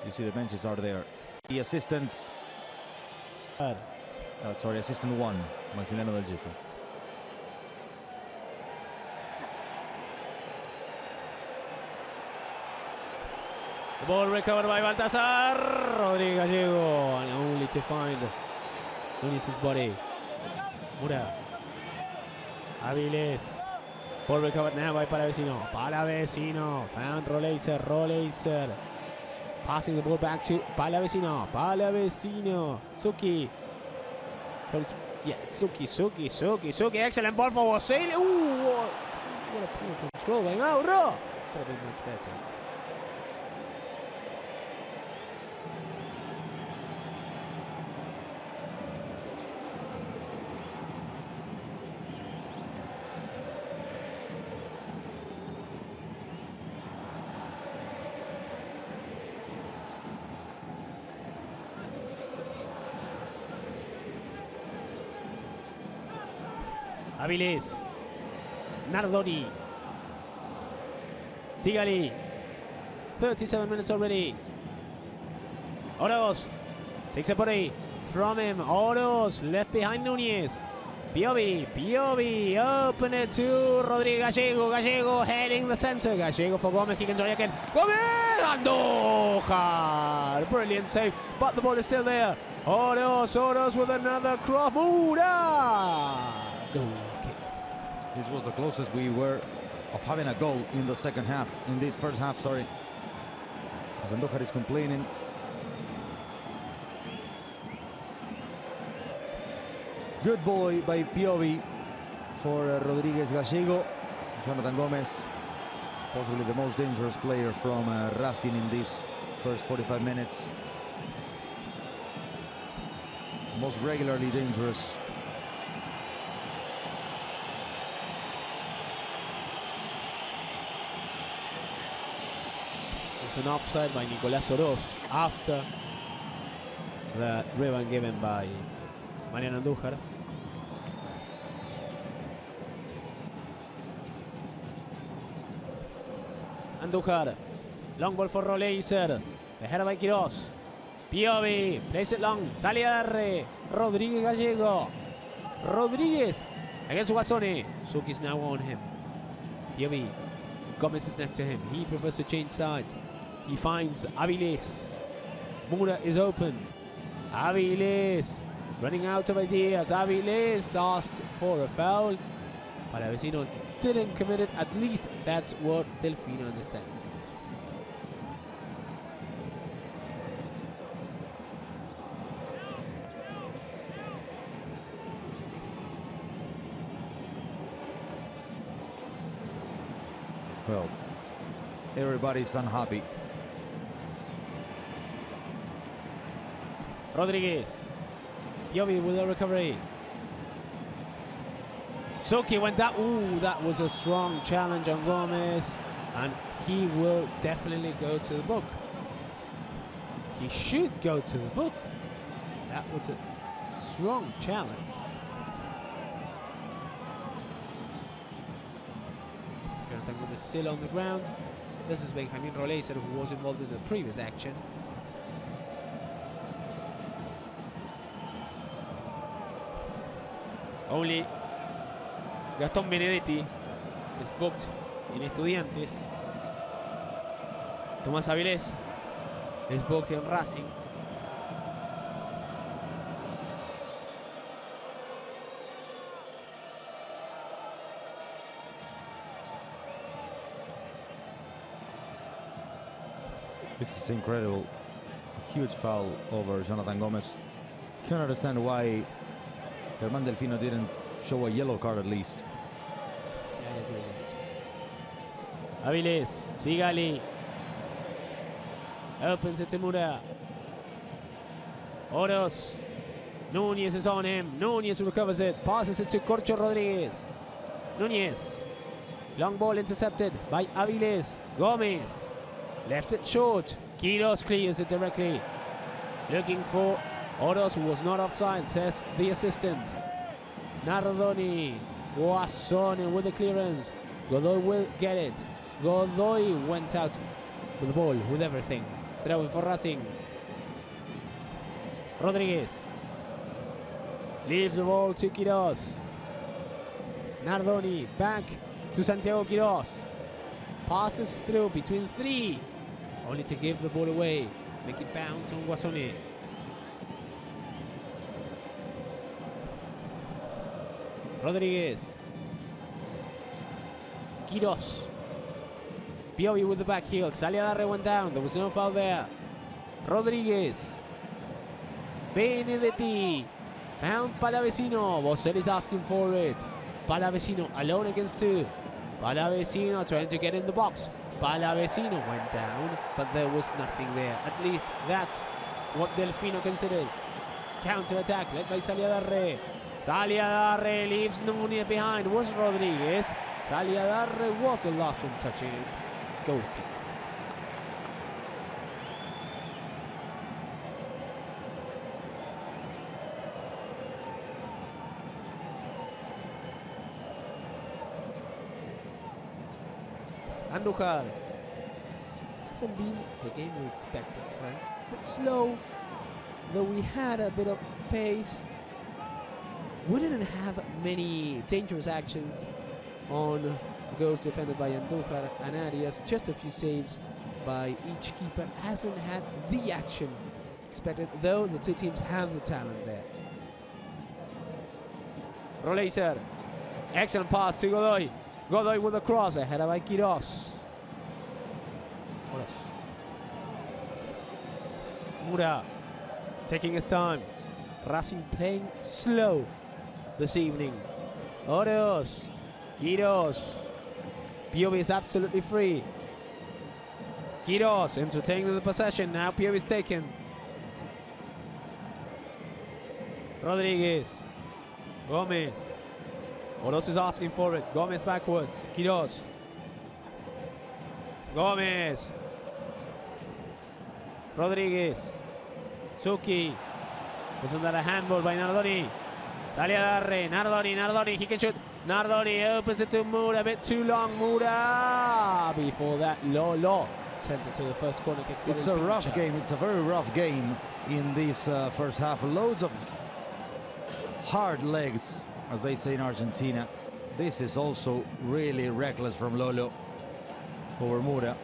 You see the benches are there. The assistant, sorry, assistant 1, Maximiliano Del Gesso. The ball recovered by Baltasar. Rodríguez Gallego, and only to find Núñez's body. Mura. Avilés. Ball recovered now by Palavecino. Palavecino found Roleiser. Passing the ball back to Palavecino. Suki. Yeah, Suki. Excellent ball for Wasile. Ooh, what a poor control going out. Could have been much better. Avilés, Nardoni, Sigali, 37 minutes already. Oros takes a body from him. Oros left behind Núñez. Piovi, open it to Rodríguez Gallego heading the center. Gallego for Gomez, he can try again. Gomez, Andújar, brilliant save, but the ball is still there. Oros with another cross. Goal kick. This was the closest we were of having a goal in the second half, in this first half, sorry. As Andújar is complaining. Good boy by Piovi for Rodríguez Gallego. Jonathan Gomez, possibly the most dangerous player from Racing in these first 45 minutes. Most regularly dangerous. It's an offside by Nicolás Oroz after the ribbon given by Mariano Andújar. Andújar, long ball for Roleiser, the header by Quirós. Piovi, plays it long, Saliarre, Rodríguez Gallego. Rodríguez against Guasone. Suki's now on him. Piovi, Gomez is next to him. He prefers to change sides. He finds Avilés. Mura is open. Avilés running out of ideas. Avilés asked for a foul. Palavecino didn't commit it. At least that's what Delfino understands. Well, everybody's unhappy. Rodríguez. Piovi with a recovery. Suki went that. Ooh, that was a strong challenge on Gomez. And he will definitely go to the book. He should go to the book. That was a strong challenge. Jonathan Gomez still on the ground. This is Benjamín Roleiser, who was involved in the previous action. Only Gastón Benedetti is booked in Estudiantes. Tomás Avilés is booked in Racing. This is incredible. It's a huge foul over Jonathan Gomez. Can't understand why Germán Delfino didn't show a yellow card at least. Avilés, Sigali. Opens it to Mura. Oros. Núñez is on him. Núñez recovers it. Passes it to Corcho Rodríguez. Núñez. Long ball intercepted by Avilés. Gomez. Left it short. Quirós clears it directly. Looking for Oros, who was not offside, says the assistant. Nardoni. Guasone with the clearance. Godoy will get it. Godoy went out with the ball, with everything. Throwing for Racing. Rodríguez. Leaves the ball to Quirós. Nardoni back to Santiago Quirós. Passes through between three. Only to give the ball away. Make it bounce on Guasone. Rodríguez. Queiroz. Piovi with the back heel. Saliadarre went down. There was no foul there. Rodriguez. Benedetti. Found Palavecino. Boselli's asking for it. Palavecino alone against two. Palavecino trying to get in the box. Palavecino went down, but there was nothing there. At least that's what Delfino considers. Counter-attack led by Saliadarre. Saliadarre leaves Núñez behind. Was Rodriguez. Saliadarre was the last one touching it. Goal kick. Andújar. Hasn't been the game we expected, Frank. A bit slow, though we had a bit of pace. We didn't have many dangerous actions on goals defended by Andújar and Arias. Just a few saves by each keeper. Hasn't had the action expected, though the two teams have the talent there. Roleiser. Excellent pass to Godoy. Godoy with a cross, ahead by Queiroz. Mura taking his time. Racing playing slow this evening. Oreos. Queiroz. Piovi is absolutely free. Queiroz entertaining the possession. Now Piovi is taken. Rodriguez. Gomez. Oros is asking for it. Gomez backwards. Queiroz. Gomez. Rodriguez. Suki. Wasn't that a handball by Nardoni? Saliadarre. Nardoni. He can shoot. Nardoni opens it to Mura. A bit too long. Mura. Before that, Lolo sent it to the first corner kick. It's a rough game. It's a very rough game in this first half. Loads of hard legs, as they say in Argentina. This is also really reckless from Lolo over Mura.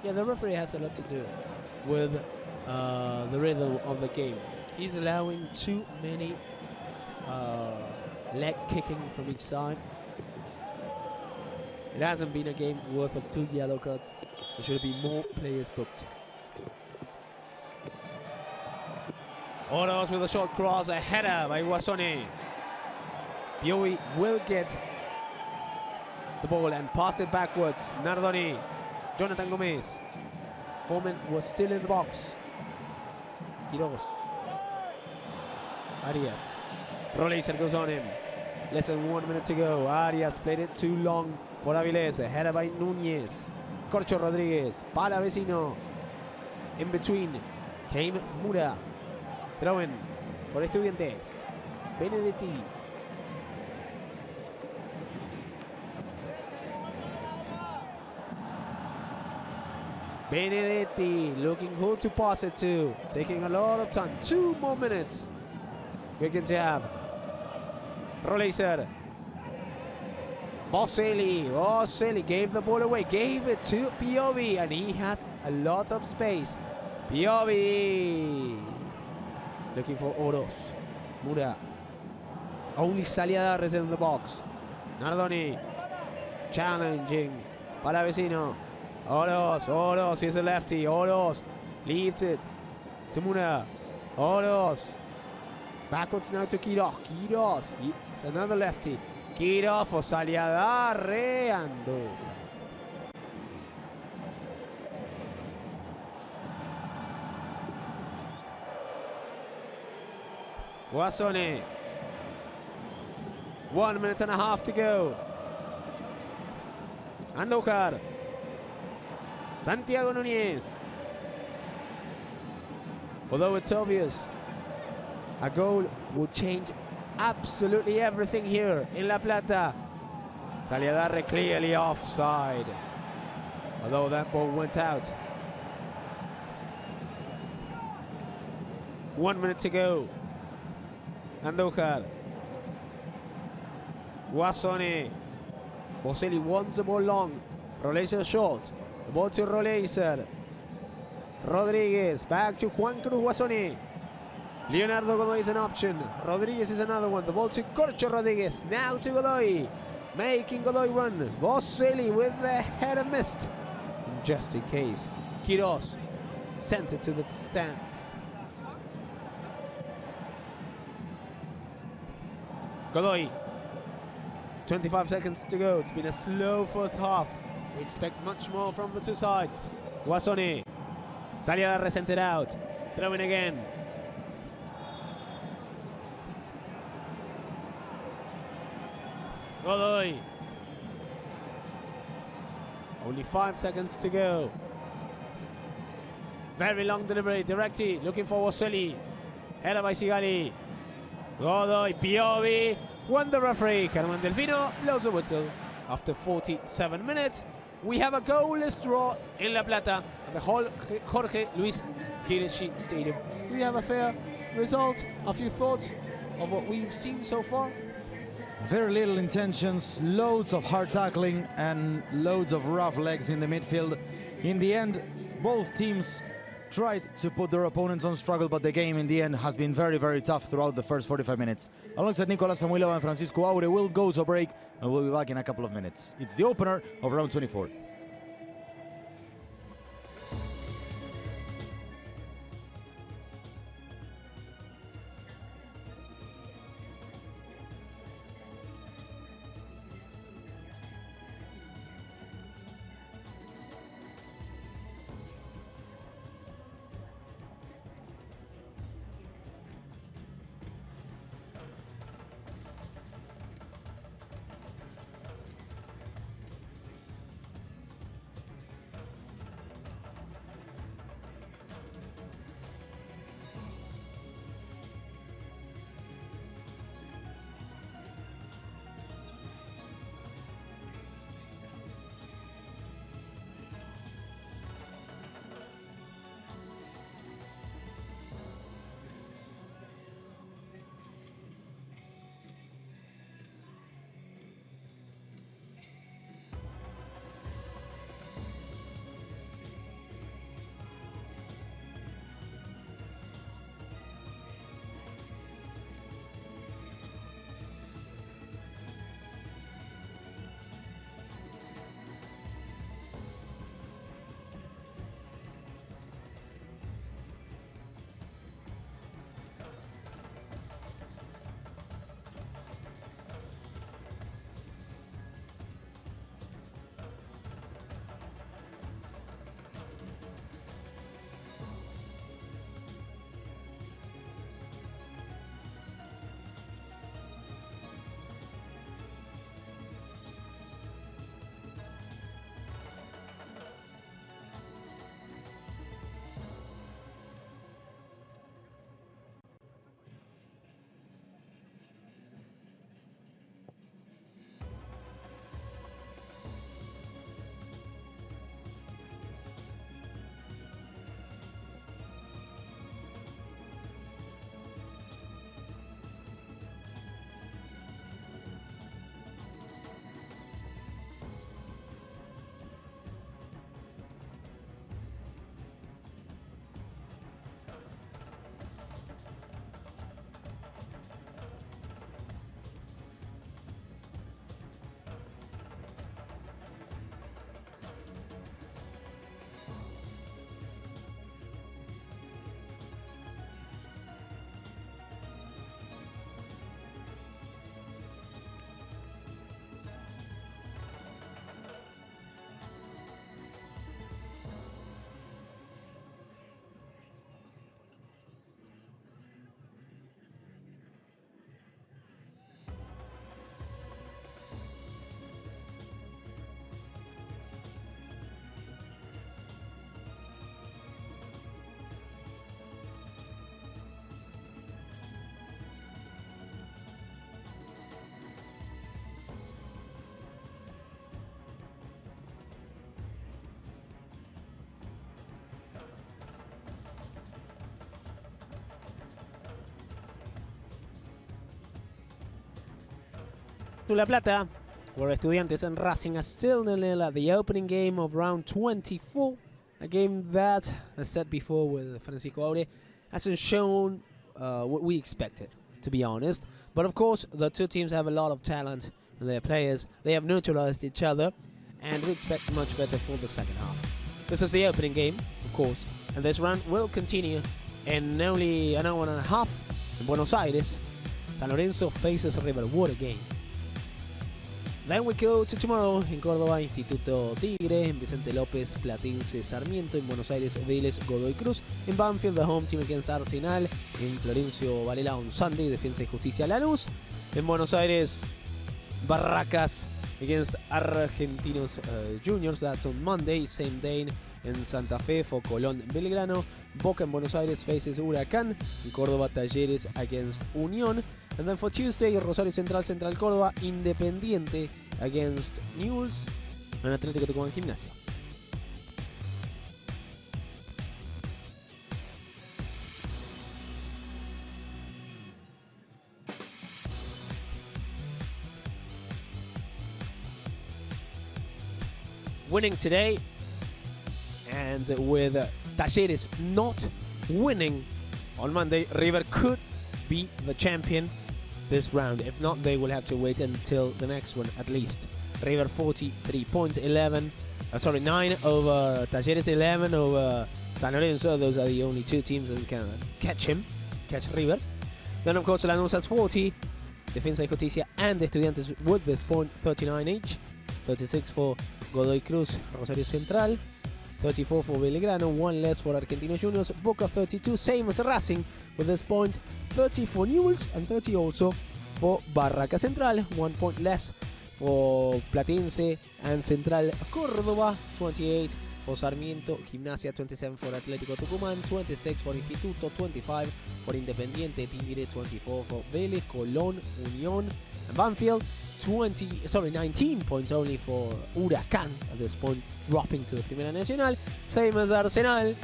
Yeah, the referee has a lot to do with the rhythm of the game. He's allowing too many leg kicking from each side. It hasn't been a game worth of 2 yellow cards. There should be more players booked. Oros with a short cross, a header by Guasoni. Piovi will get the ball and pass it backwards. Nardoni, Jonathan Gomez. Foreman was still in the box. Queiroz. Arias. Roleiser goes on him. Less than 1 minute to go. Arias played it too long for Avilés. A header by Núñez. Corcho Rodriguez. Palavecino. In between came Mura. Throw in for Estudiantes. Benedetti. Benedetti looking who to pass it to. Taking a lot of time. 2 more minutes. We're going to have Roleiser. Boselli gave the ball away. Gave it to Piovi. And he has a lot of space. Piovi. Looking for Oros. Mura. Only Saliadarre is in the box. Nardoni. Challenging. Palavecino. Oros. He's a lefty. Oros. Leaves it to Mura. Oros. Backwards now to Queiroz. Queiroz. It's another lefty. Queiroz for Saliadarre. And Guasoni. 1 minute and a half to go. Andújar. Santiago Núñez. Although it's obvious, a goal would change absolutely everything here in La Plata. Saliadarre clearly offside, although that ball went out. 1 minute to go. Andújar. Guasoni. Boselli wants the ball long. Roleiser short. The ball to Roleiser. Rodriguez. Back to Juan Cruz Guasoni. Leonardo Godoy is an option. Rodriguez is another one. The ball to Corcho Rodriguez. Now to Godoy. Making Godoy run. Boselli with the header missed. And just in case, Quiroz sent it to the stands. Godoy. 25 seconds to go. It's been a slow first half. We expect much more from the two sides. Guasone. Saliadarre sent it out. Throwing again. Godoy. Only 5 seconds to go. Very long delivery. Directi looking for Boselli. Header by Sigali. Godoy. Piovi. Won the referee. Carmen Delfino blows the whistle. After 47 minutes, we have a goalless draw in La Plata at the Jorge Luis Hideshi Stadium. Do we have a fair result? A few thoughts of what we've seen so far? Very little intentions, loads of hard tackling and loads of rough legs in the midfield. In the end, both teams tried to put their opponents on struggle, but the game in the end has been very, very tough throughout the first 45 minutes. Alongside Nicolás Samuilova and Francisco Aure, we'll go to a break and we'll be back in a couple of minutes. It's the opener of round 24. to La Plata, where Estudiantes and Racing are still 0-0 at the opening game of round 24. A game that, as said before with Francisco Aure, hasn't shown what we expected, to be honest. But of course, the two teams have a lot of talent in their players. They have neutralized each other, and we expect much better for the second half. This is the opening game, of course, and this run will continue in only an hour and a half in Buenos Aires. San Lorenzo faces Ríver. What a game. Then we go to tomorrow in Córdoba, Instituto Tigre, in Vicente López, Platense, Sarmiento, in Buenos Aires, Vélez, Godoy Cruz, in Banfield, the home team against Arsenal, in Florencio Varela on Sunday, Defensa y Justicia Lanús, in Buenos Aires, Barracas against Argentinos Juniors, that's on Monday, same day in Santa Fe for Colón Belgrano, Boca in Buenos Aires faces Huracán, in Córdoba Talleres against Unión, and then for Tuesday, Rosario Central, Central Córdoba, Independiente against Newell's, and Atlético Tucumán Gimnasia. Winning today, and with Talleres not winning on Monday, Ríver could be the champion this round. If not, they will have to wait until the next one at least. Ríver 43 points, 9 over Talleres, 11 over San Lorenzo. Those are the only two teams that can catch Ríver. Then of course Lanús has 40, Defensa y Justicia and Estudiantes with this point, 39 each, 36 for Godoy Cruz, Rosario Central, 34 for Belgrano, one less for Argentinos Juniors, Boca 32, same as Racing with this point, 30 for Newell's and 30 also for Barraca Central, 1 point less for Platense and Central Córdoba, 28 for Sarmiento, Gimnasia, 27 for Atlético Tucumán, 26 for Instituto, 25 for Independiente Tigre, 24 for Vélez, Colón, Unión and Banfield, 19 points only for Huracán at this point, dropping to the Primera Nacional, same as Arsenal,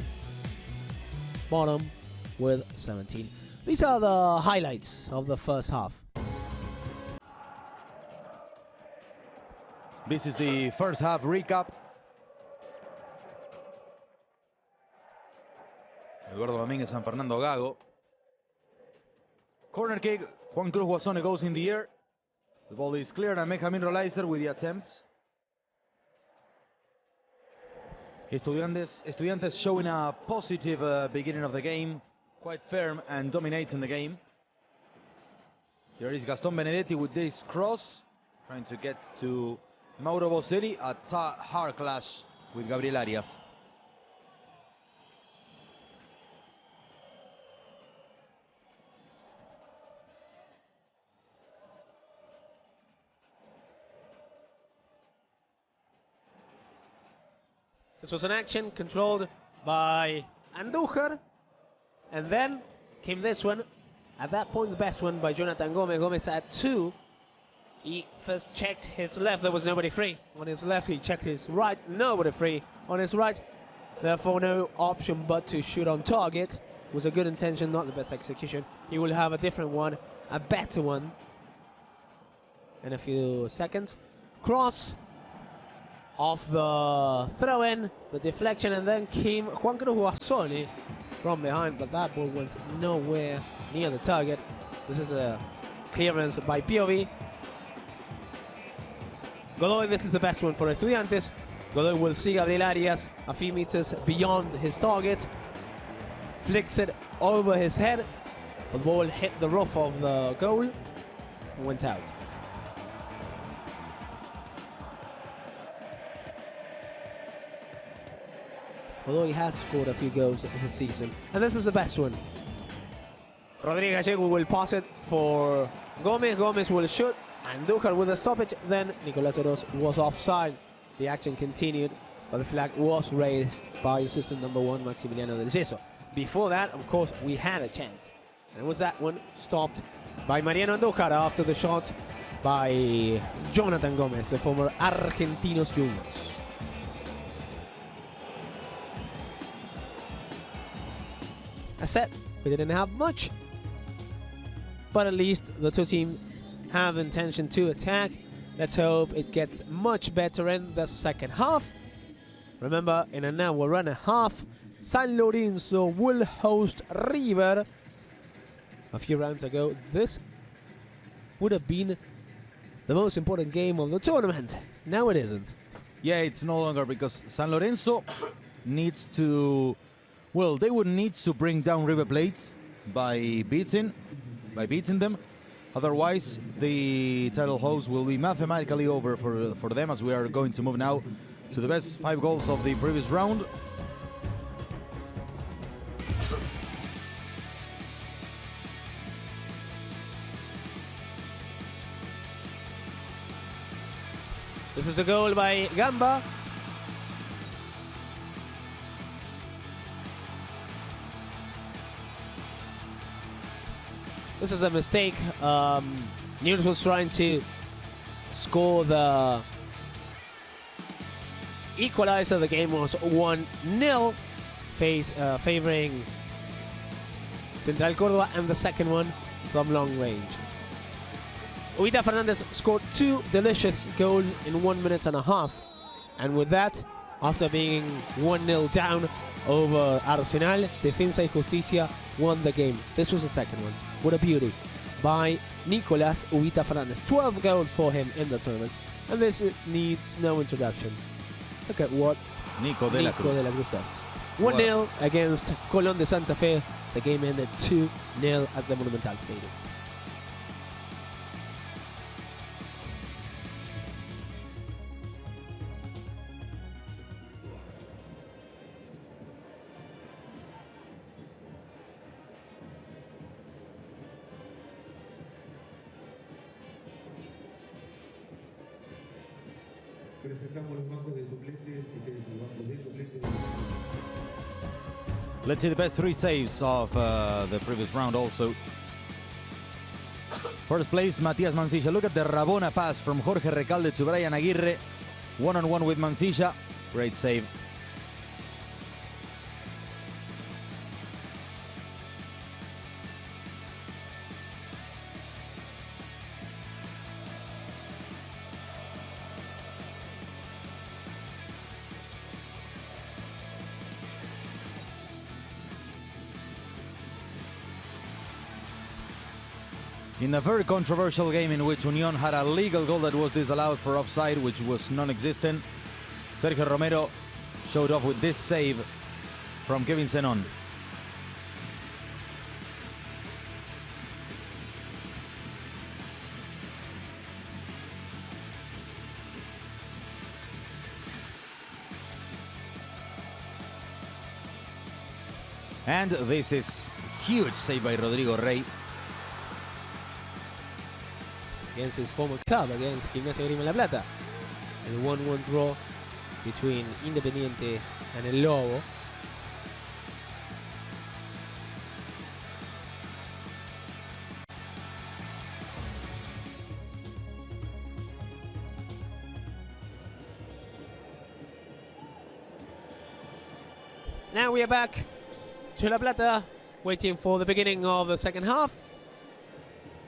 bottom with 17. These are the highlights of the first half. This is the first half recap. Eduardo Domínguez, San Fernando Gago. Corner kick, Juan Cruz Guasone goes in the air. The ball is cleared and Benjamin Rolaiser with the attempts. Estudiantes showing a positive beginning of the game, quite firm and dominating the game. Here is Gaston Benedetti with this cross, trying to get to Mauro Boselli, a hard clash with Gabriel Arias. This was an action controlled by Andújar, and then came this one. At that point, the best one by Jonathan Gomez. Gomez had two. He first checked his left, there was nobody free. On his left, he checked his right, nobody free. On his right, therefore no option but to shoot on target. It was a good intention, not the best execution. He will have a different one, a better one, in a few seconds. Cross off the throw-in, the deflection, and then came Juan Cruz Guasone from behind, but that ball went nowhere near the target. This is a clearance by Piovi. Godoy, this is the best one for Estudiantes. Godoy will see Gabriel Arias a few meters beyond his target. Flicks it over his head. The ball hit the roof of the goal and went out. Although he has scored a few goals this season. And this is the best one. Rodríguez Gallego will pass it for Gomez. Gomez will shoot. Andújar with a stoppage. Then Nicolás Oroz was offside. The action continued, but the flag was raised by assistant number 1, Maximiliano Del Gesso. Before that, of course, we had a chance. And it was that one stopped by Mariano Andújar after the shot by Jonathan Gomez, the former Argentinos Juniors. As said, we didn't have much, but at least the two teams have the intention to attack. Let's hope it gets much better in the second half. Remember, in an hour and a half, San Lorenzo will host Ríver a few rounds ago, this would have been the most important game of the tournament. Now it isn't. Yeah, it's no longer, because San Lorenzo needs to, well, they would need to bring down Ríver Plέit by beating them. Otherwise, the title hopes will be mathematically over for them, as we are going to move now to the best 5 goals of the previous round. This is a goal by Gamba. This is a mistake. Nils was trying to score the equalizer. The game was 1-0, favoring Central Córdoba, and the second one from long range. Ubita Fernandez scored 2 delicious goals in 1 minute and a half. And with that, after being 1-0 down over Arsenal, Defensa y Justicia won the game. This was the second one. What a beauty by Nicolás Ubita Fernandez. 12 goals for him in the tournament. And this needs no introduction. Look at what Nico de la Cruz does. 1-0 against Colón de Santa Fe. The game ended 2-0 at the Monumental Stadium. Let's see the best 3 saves of the previous round also. First place, Matías Mancilla. Look at the Rabona pass from Jorge Recalde to Brian Aguirre. One-on-one with Mancilla. Great save. In a very controversial game in which Unión had a legal goal that was disallowed for offside, which was non-existent, Sergio Romero showed off with this save from Kevin Zenon. And this is huge save by Rodrigo Rey. Against his former club, against Gimnasia Grima La Plata. And a 1-1 draw between Independiente and El Lobo. Now we are back to La Plata, waiting for the beginning of the second half.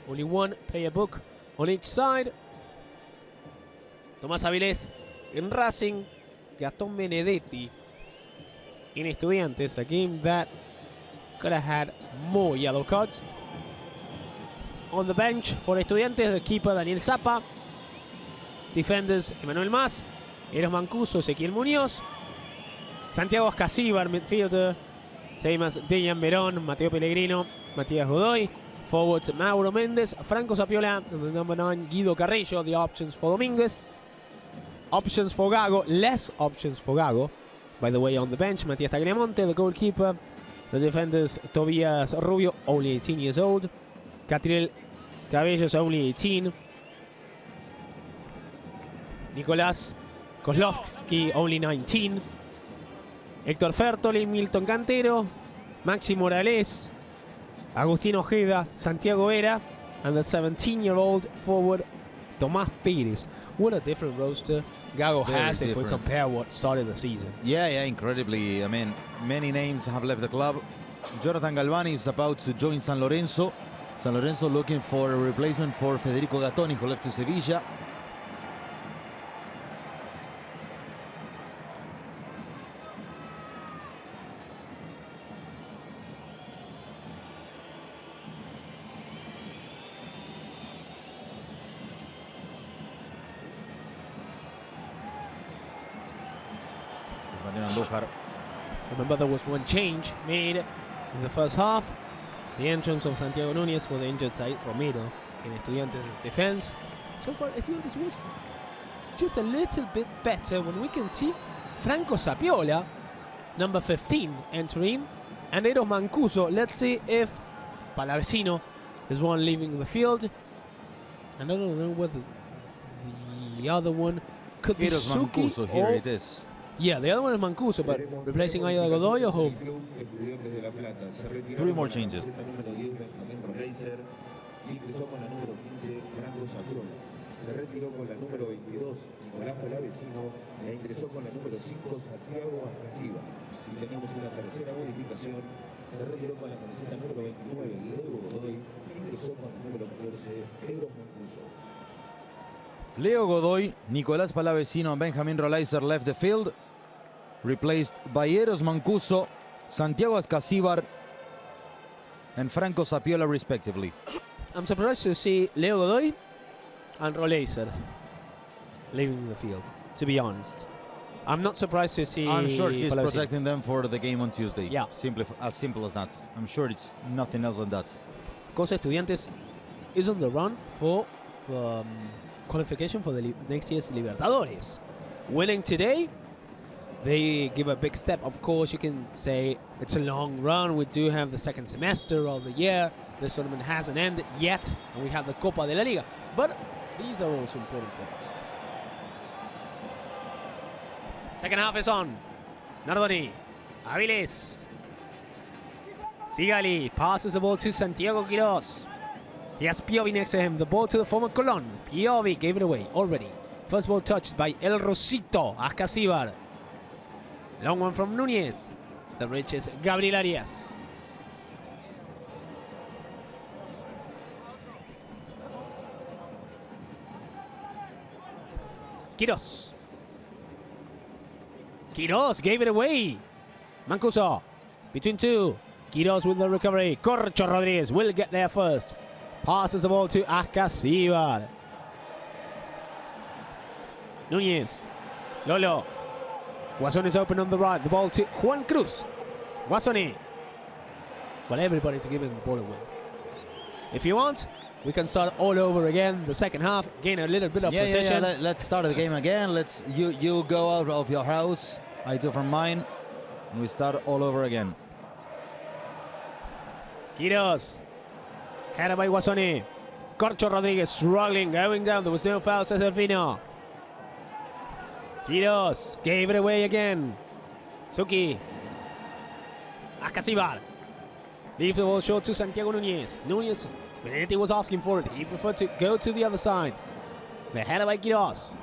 Only one player book on each side. Tomás Avilés in Racing, Gastón Benedetti in Estudiantes, a game that could have had more yellow cards. On the bench for Estudiantes, the keeper Daniel Zapa, defenders Emanuel Mas, Eros Mancuso, Ezequiel Muñoz, Santiago Escasíbar, midfielder, same as Dejan Verón, Mateo Pellegrino, Matías Godoy. Forwards Mauro Méndez, Franco Sapiola, and the number 9 Guido Carrillo, the options for Dominguez. Options for Gago, less options for Gago. By the way, on the bench, Matías Tagliamonte, the goalkeeper. The defenders, Tobias Rubio, only 18 years old. Catriel Cabellos, only 18. Nicolás Kozlovsky, only 19. Héctor Fertoli, Milton Cantero, Maxi Morales, Agustín Ojeda, Santiago Vera, and the 17-year-old forward Tomás Pérez. What a different roster Gago has if we compare what started the season. Yeah, incredibly. I mean, many names have left the club. Jonathan Galvani is about to join San Lorenzo. San Lorenzo looking for a replacement for Federico Gattoni, who left to Sevilla. Remember, there was one change made in the first half. The entrance of Santiago Núñez for the injured side, Romero, in Estudiantes' defense. So far, Estudiantes was just a little bit better when we can see Franco Sapiola, number 15, entering, and Eros Mancuso. Let's see if Palavecino is one leaving the field. And I don't know whether the other one could be Eros Suki Mancuso, here it is. Yeah, the other one is Mancuso, but replacing Aida Godoy or whom? 3 more changes. Ingresó con la número 15, Franco Sapiola. Se retiró con la número 22, Nicolás Palavecino. E ingresó con la número 5, Santiago Ascasiba. Y tenemos una tercera modificación. Se retiró con la camiseta número 29, Leo Godoy. Ingresó con la número 14, Eros Mancuso. Leo Godoy, Nicolás Palavecino, and Benjamin Rolaiser left the field, replaced by Eros Mancuso, Santiago Ascasibar, and Franco Sapiola, respectively. I'm surprised to see Leo Godoy and Rolaiser leaving the field, to be honest. I'm not surprised to see I'm sure he's Palavecino protecting them for the game on Tuesday. Yeah. As simple as that. I'm sure it's nothing else than that. Of course, Estudiantes is on the run for the qualification for the next year's Libertadores. Winning today, they give a big step. Of course, you can say it's a long run. We do have the second semester of the year. This tournament hasn't ended yet, and we have the Copa de la Liga. But these are also important points. Second half is on. Nardoni, Aviles, Sigali passes the ball to Santiago Quiroz. He has Piovi next to him. The ball to the former Colón. Piovi gave it away already. First ball touched by El Rosito Ascasibar. Long one from Núñez. The reaches Gabriel Arias. Quiroz. Quiroz gave it away. Mancuso between two. Quiroz with the recovery. Corcho Rodriguez will get there first. Passes the ball to Ascasibar. Núñez. Lolo. Guasón is open on the right. The ball to Juan Cruz. Guasoni. Well, everybody to give him the ball away. If you want, we can start all over again. The second half, gain a little bit of possession. Let's start the game again. You go out of your house. I do from mine. And we start all over again. Quiroz. Headed by Guasoni. Corcho Rodriguez struggling, going down. There was no foul, says Delfino. Quiroz gave it away again. Suki. Ascasibar. Leaves the ball short to Santiago Núñez. Núñez, Benedetti was asking for it. He preferred to go to the other side. They're headed by Quiroz.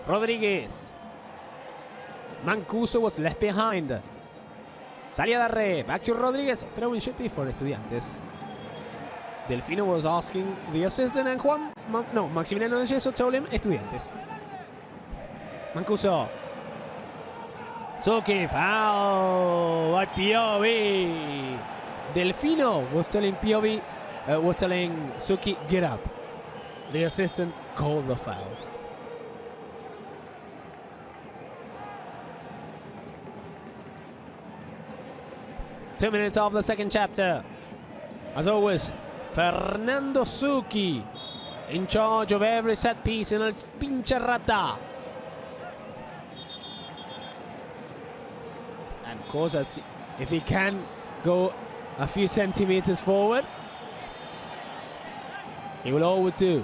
Rodriguez. Mancuso was left behind. Salia Darre, back to Rodriguez. Throwing should be for Estudiantes. Delfino was asking the assistant, and Maximiliano de Gesso told him Estudiantes. Mancuso. Suki, foul by Piovi. Delfino was telling Piovi, was telling Suki, get up. The assistant called the foul. Two minutes of the second chapter. As always, Fernando Suki in charge of every set piece in El Pincherrata. And of course, if he can go a few centimeters forward, he will always do.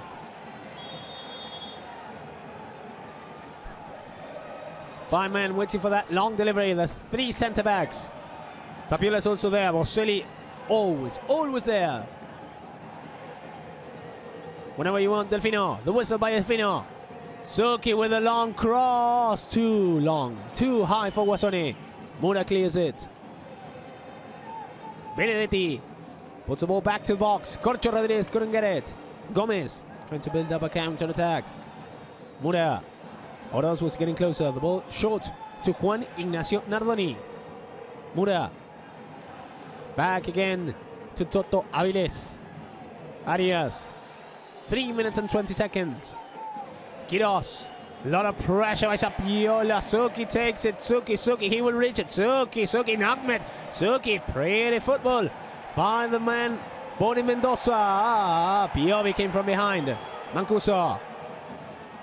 Five men waiting for that long delivery. The three centre backs. Sapiola is also there. Boselli always there. Whenever you want, Delfino. The whistle by Delfino. Suki with a long cross. Too long. Too high for Guasoni. Mura clears it. Benedetti puts the ball back to the box. Corcho Rodriguez couldn't get it. Gomez trying to build up a counter attack. Mura. Oroz was getting closer. The ball short to Juan Ignacio Nardoni. Mura. Back again to Toto Aviles. Arias. 3 minutes and 20 seconds. Quiroz. A lot of pressure by Sapiola. Suki takes it. Suki, he will reach it. Suki, Ahmed. Suki, pretty football by the man, Boni Mendoza. Piovi came from behind. Mancuso.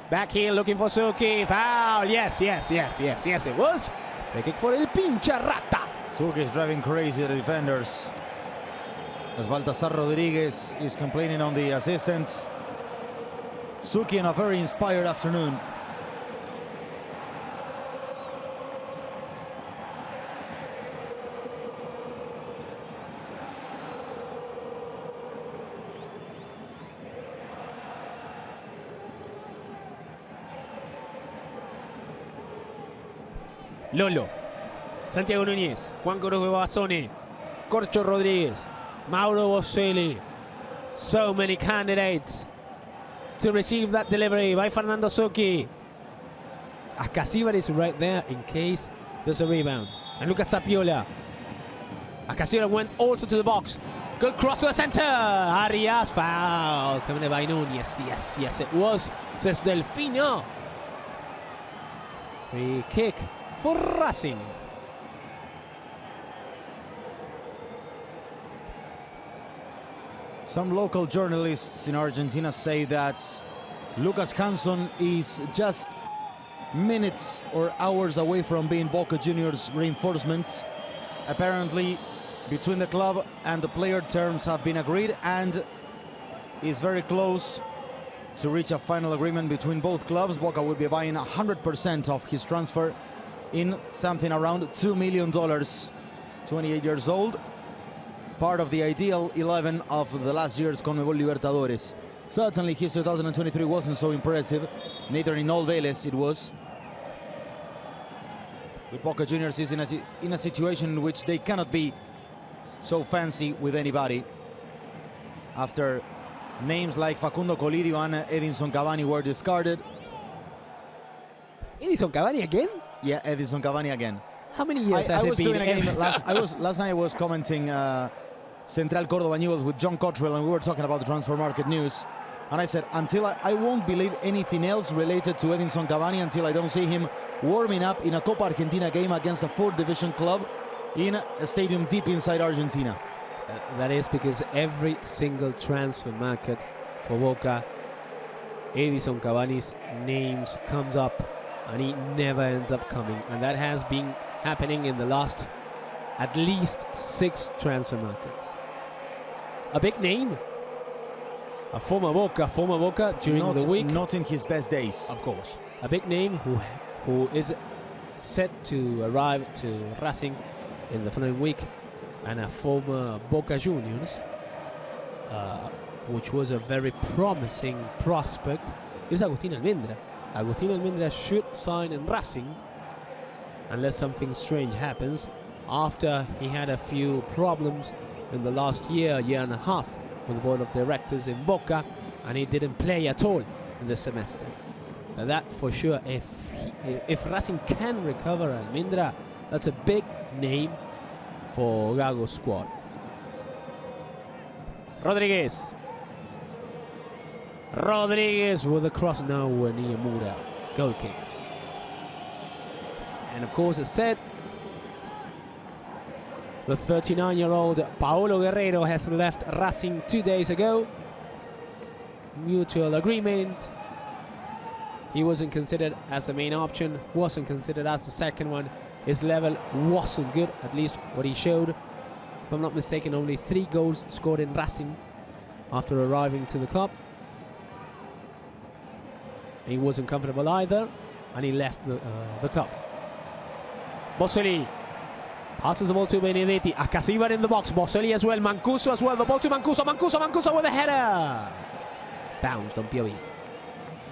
Back heel looking for Suki. Foul. Yes, it was. Free kick for El Pincha Rata. Suki is driving crazy the defenders, as Baltasar Rodriguez is complaining on the assistants. Suki in a very inspired afternoon. Lolo, Santiago Núñez, Juan Cruz Bassoni, Corcho Rodríguez, Mauro Boselli. So many candidates to receive that delivery by Fernando Suki. Acasibar is right there in case there's a rebound. And look at Sapiola. Acasibar went also to the box. Good cross to the center. Arias, foul. Coming in by Núñez. Yes, it was. Says Delfino. Free kick for Racing. Some local journalists in Argentina say that Lucas Hanson is just minutes or hours away from being Boca Juniors reinforcements. Apparently, between the club and the player, terms have been agreed and is very close to reach a final agreement between both clubs. Boca will be buying 100% of his transfer in something around $2 million. 28 years old, part of the ideal 11 of the last year's CONMEBOL Libertadores. Certainly his 2023 wasn't so impressive, neither in all Vélez it was. But Boca Juniors is in a situation in which they cannot be so fancy with anybody. After names like Facundo Colidio and Edinson Cavani were discarded. Edinson Cavani again? Yeah, Edinson Cavani again. How many years has it been? Last night I was commenting Central Córdoba News with John Cottrell, and we were talking about the transfer market news. And I said, until I won't believe anything else related to Edinson Cavani until I don't see him warming up in a Copa Argentina game against a 4th division club in a stadium deep inside Argentina. That is because every single transfer market for Boca, Edinson Cavani's names comes up and he never ends up coming. And that has been happening in the last at least 6 transfer markets. A big name, a former Boca during the week. Not in his best days. Of course. A big name who is set to arrive to Racing in the following week. And a former Boca Juniors, which was a very promising prospect, is Agustín Almendra. Agustín Almendra should sign in Racing unless something strange happens, after he had a few problems in the last year and a half with the board of directors in Boca, and he didn't play at all in the semester. Now that for sure, if Racing can recover Almendra, that's a big name for Gago's squad. Rodriguez with a cross now near Mura. Goal kick. And of course, as said, the 39-year-old Paolo Guerrero has left Racing 2 days ago. Mutual agreement. He wasn't considered as the main option, wasn't considered as the second one. His level wasn't good, at least what he showed. If I'm not mistaken, only 3 goals scored in Racing after arriving to the club. He wasn't comfortable either, and he left the club. Boselli passes the ball to Benedetti. Acasibar in the box. Boselli as well. Mancuso as well. The ball to Mancuso. Mancuso with a header. Bounced on Piovi.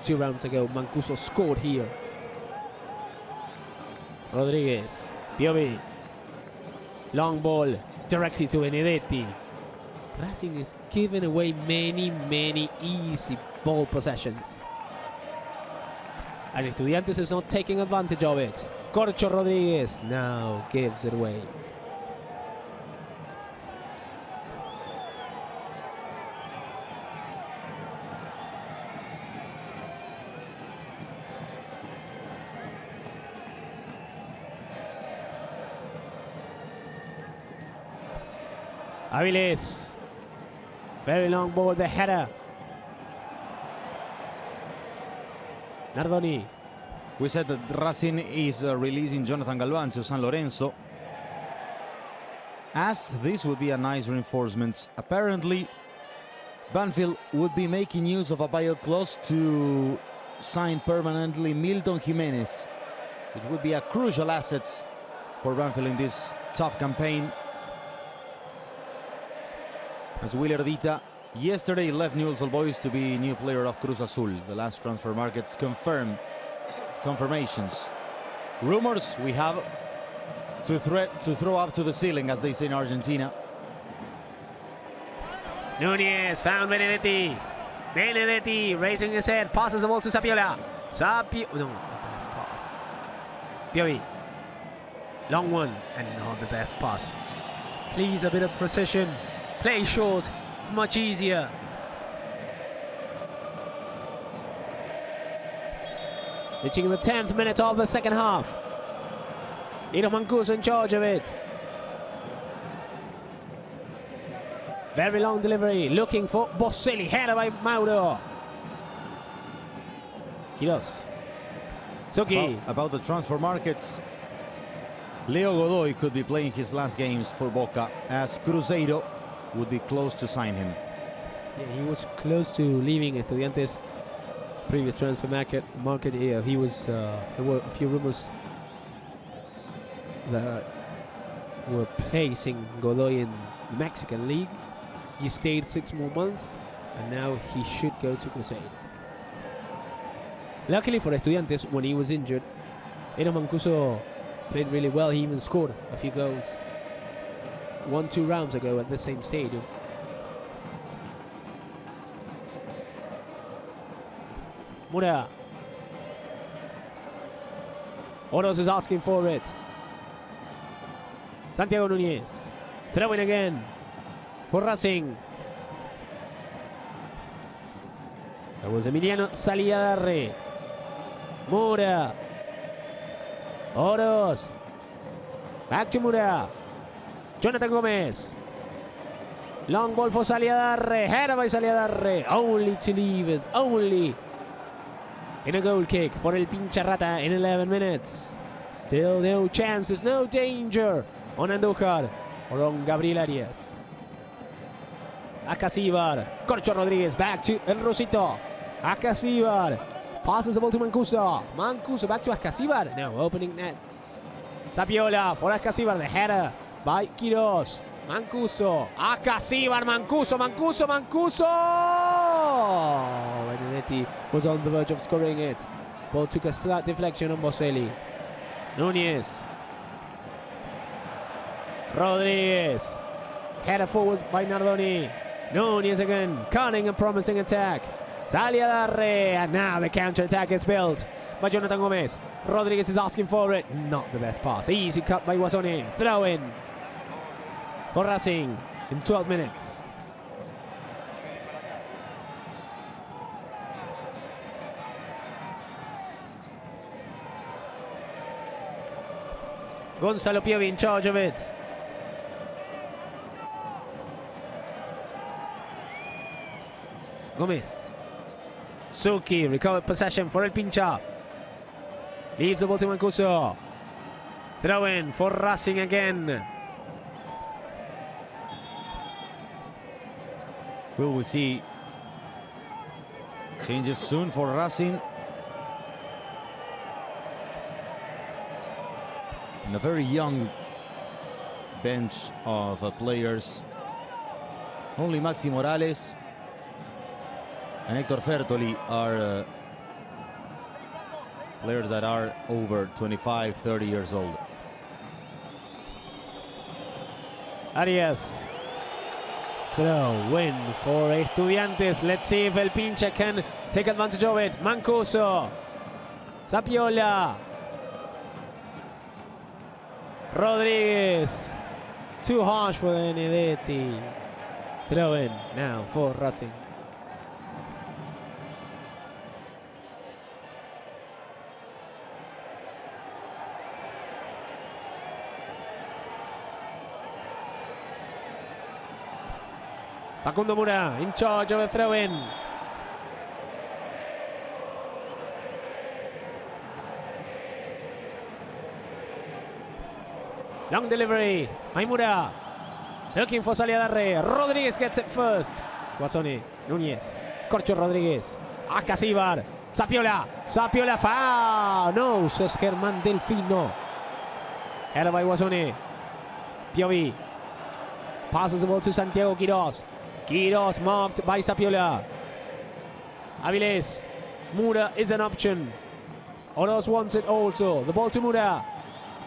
2 rounds ago, Mancuso scored here. Rodriguez. Piovi. Long ball directly to Benedetti. Racing is giving away many easy ball possessions. And Estudiantes is not taking advantage of it. Corcho Rodriguez now gives it away. Avilés. Very long ball, the header. Nardoni. We said that Racing is releasing Jonathan Galvan to San Lorenzo, as this would be a nice reinforcement. Apparently, Banfield would be making use of a buyout clause to sign permanently Milton Jimenez, which would be a crucial asset for Banfield in this tough campaign. As Willy Ardita yesterday left Newell's Old Boys to be new player of Cruz Azul. The last transfer markets confirmations. Rumors we have to throw up to the ceiling, as they say in Argentina. Núñez found Benedetti. Benedetti raising his head, passes the ball to Sapiola. No, the best pass. Piovi. Long one, and not the best pass. Please, a bit of precision. Play short, it's much easier. Reaching the 10th minute of the second half. Ito Mancuso in charge of it. Very long delivery, looking for Boselli, headed by Mauro. Quiroz. Suki. About the transfer markets, Leo Godoy could be playing his last games for Boca, as Cruzeiro would be close to sign him. Yeah, he was close to leaving Estudiantes. Previous transfer market. Yeah, he was. There were a few rumors that were placing Godoy in the Mexican League. He stayed 6 more months, and now he should go to Cruzeiro. Luckily for Estudiantes, when he was injured, Ito Mancuso played really well. He even scored a few goals 1-2 rounds ago at the same stadium. Mura. Oros is asking for it. Santiago Núñez. Throwing again for Racing. That was Emiliano Saliadarre. Mura. Oros. Back to Mura. Jonathan Gomez. Long ball for Saliadarre. Header by Saliadarre. Only to leave it. Only. In a goal kick for El Pincharrata in 11 minutes. Still no chances, no danger on Andújar or on Gabriel Arias. Acasíbar. Corcho Rodríguez back to El Rosito. Acasíbar. Passes the ball to Mancuso. Mancuso back to Acasíbar. No, opening net. Sapiola for Acasíbar. The header by Quiroz. Mancuso. Acasíbar. Mancuso. Benedetti was on the verge of scoring it. Ball took a slight deflection on Boselli. Núñez. Rodríguez. Header forward by Nardoni. Núñez again. Cunning and promising attack. Saliadarre. And now the counter-attack is built by Jonathan Gomez. Rodríguez is asking for it. Not the best pass. Easy cut by Guasone. Throw in for Racing in 12 minutes. Gonzalo Piovi in charge of it. Gomez. Suki recovered possession for El Pincha. Leaves the ball to Mancuso. Throw in for Racing again. Will we see changes soon for Racing? And a very young bench of players. Only Maxi Morales and Hector Fertoli are players that are over 25, 30 years old. Arias. Throw win for Estudiantes. Let's see if El Pincha can take advantage of it. Mancuso. Sapiola. Rodríguez. Too harsh for Benedetti. Throw in now for Racing. Facundo Mura in charge of a throw-in. Long delivery. Maimura looking for Saliadarre. Rodriguez gets it first. Guasone, Núñez, Corcho Rodríguez, Acasíbar, Sapiola, foul! No, says Germán Delfino. Headed by Guasone. Piovi passes the ball to Santiago Quiroz. Quiroz marked by Sapiola. Avilés. Mura is an option. Oroz wants it also. The ball to Mura.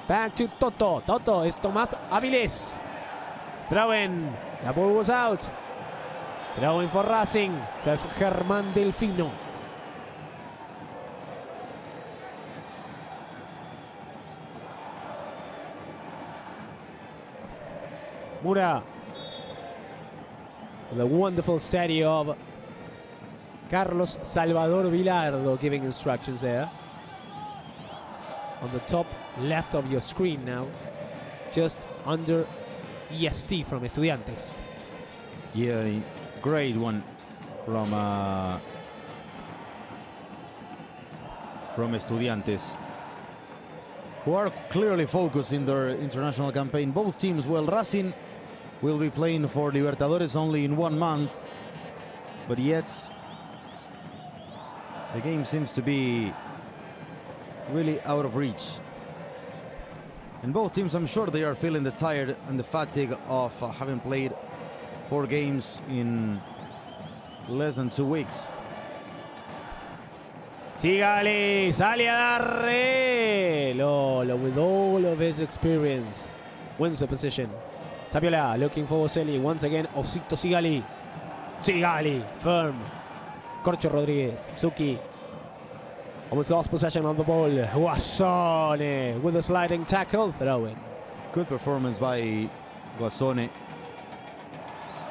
Back to Toto. Toto is Tomás Avilés. Throw in. The ball was out. Throw in for Racing, says Germán Delfino. Mura. The wonderful study of Carlos Salvador Vilardo giving instructions there. On the top left of your screen now, just under EST from Estudiantes. Yeah, great one from Estudiantes, who are clearly focused in their international campaign. Both teams, well, Racing will be playing for Libertadores only in 1 month, but yet the game seems to be really out of reach. And both teams, I'm sure they are feeling the tired and the fatigue of having played 4 games in less than 2 weeks. Sigali, Saliadarre. Lolo, with all of his experience, wins the position. Sapiola looking for Oselli. Once again, Osito Sigali. Sigali, firm. Corcho Rodriguez, Suki. Almost lost possession of the ball. Guasone with a sliding tackle, throw-in. Good performance by Guasone.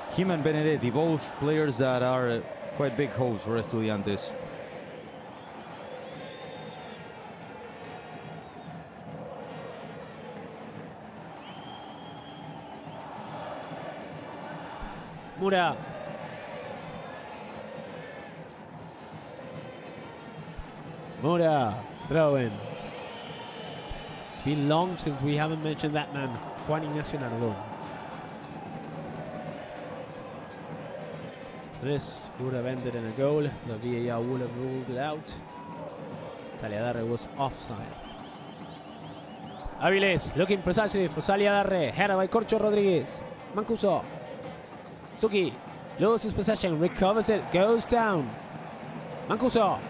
Him and Benedetti, both players that are quite big hopes for Estudiantes. Mura. Mura, throw-in. It's been long since we haven't mentioned that man, Juan Ignacio Nardoni. This would have ended in a goal. The VAR would have ruled it out. Saliadarre was offside. Avilés looking precisely for Saliadarre. Headed by Corcho Rodriguez. Mancuso. Suki loses possession, recovers it, goes down. Mancuso.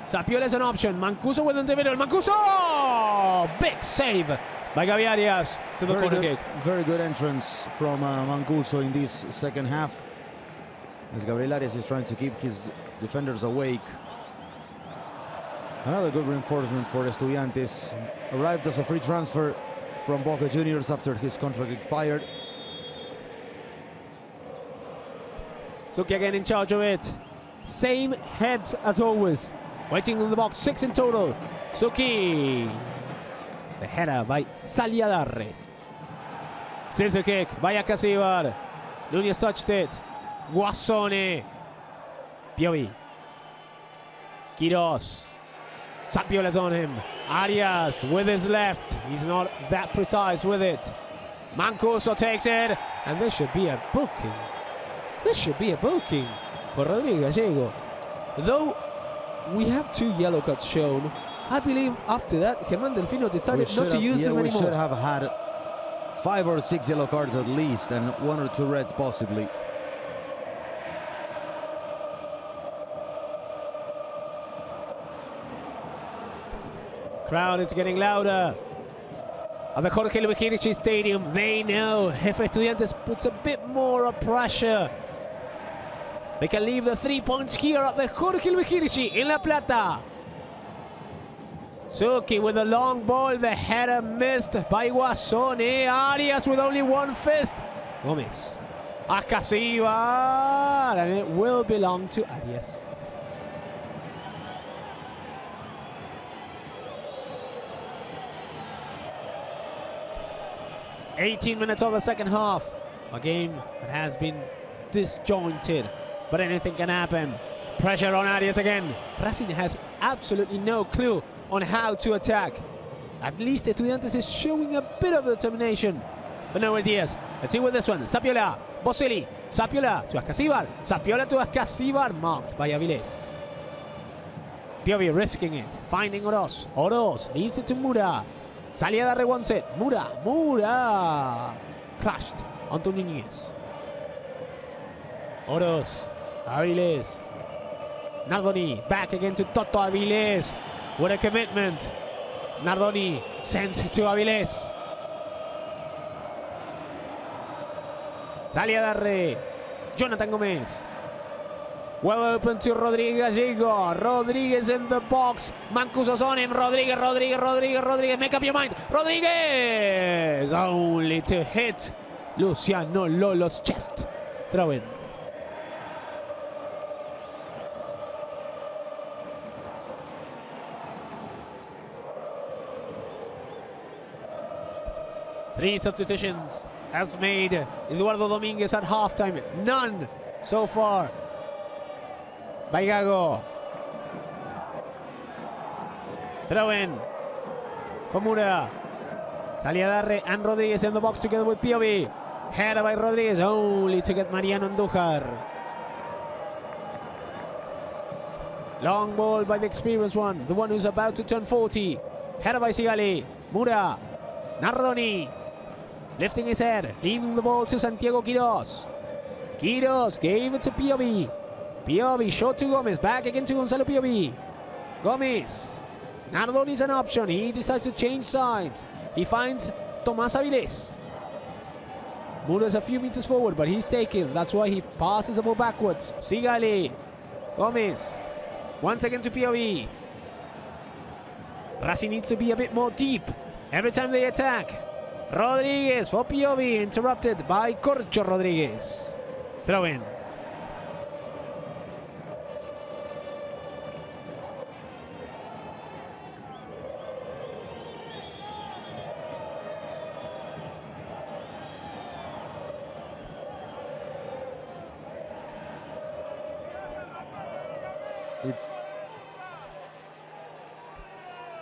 Sapiola is an option. Mancuso with individual. Mancuso! Big save by Gavi Arias to the corner kick. Very good entrance from Mancuso in this second half, as Gabriel Arias is trying to keep his defenders awake. Another good reinforcement for Estudiantes. Arrived as a free transfer from Boca Juniors after his contract expired. Suki again in charge of it. Same heads as always. Waiting in the box, 6 in total. Suki. The header by Saliadarre. Scissor kick by Acasíbar. Núñez touched it. Guasone. Piovi. Quiroz. Sapiola's on him. Arias with his left. He's not that precise with it. Mancuso takes it. And this should be a booking. This should be a booking for Rodrigo Gallego. Though we have 2 yellow cards shown, I believe after that Germán Delfino decided not to use them anymore. We should have had 5 or 6 yellow cards at least, and 1 or 2 reds possibly. Crowd is getting louder at the Jorge Luis Stadium. They know if Estudiantes puts a bit more of pressure, they can leave the 3 points here at the Jorge Luis in La Plata. Suki with a long ball, the header missed by Guasone. Arias with only 1 fist. Gomez. Acasíbar, and it will belong to Arias. "18 minutes of the second half. A game that has been disjointed, but anything can happen. Pressure on Arias again. Racing has absolutely no clue on how to attack. At least Estudiantes is showing a bit of determination, but no ideas. Let's see with this one. Sapiola, Boselli, Sapiola to Ascasibar, Sapiola to Ascasibar, marked by Avilés. Piovi risking it, finding Oroz. Oroz leaves it to Mura. Saliadarre wants it. Mura clashed onto Núñez. Oroz, Avilés. Nardoni back again to Toto Avilés. What a commitment. Nardoni sent to Avilés. Saliadarre. Jonathan Gomez. Well open to Rodríguez Gallego. Rodríguez in the box. Mancuso's on him. Rodríguez. Make up your mind. Rodríguez! Only to hit Luciano Lolo's chest. Throw in. Three substitutions has made Eduardo Domínguez at halftime. None so far by Gago. Throw in for Mura. Saliadarre and Rodríguez in the box together with Piovi. Header by Rodríguez, only to get Mariano Andújar. Long ball by the experienced one, the one who's about to turn 40. Header by Sigali. Mura. Nardoni. Lifting his head, leaving the ball to Santiago Quiroz. Quiroz gave it to Piovi. Piovi short to Gomez, back again to Gonzalo Piovi. Gomez. Nardoni's an option, he decides to change sides. He finds Tomás Avilés. Mura's a few meters forward, but he's taken. That's why he passes the ball backwards. Sigali. Gomez. Once again to Piovi. Racing needs to be a bit more deep every time they attack. Rodríguez for Piovi, interrupted by Corcho Rodríguez. Throw in. It's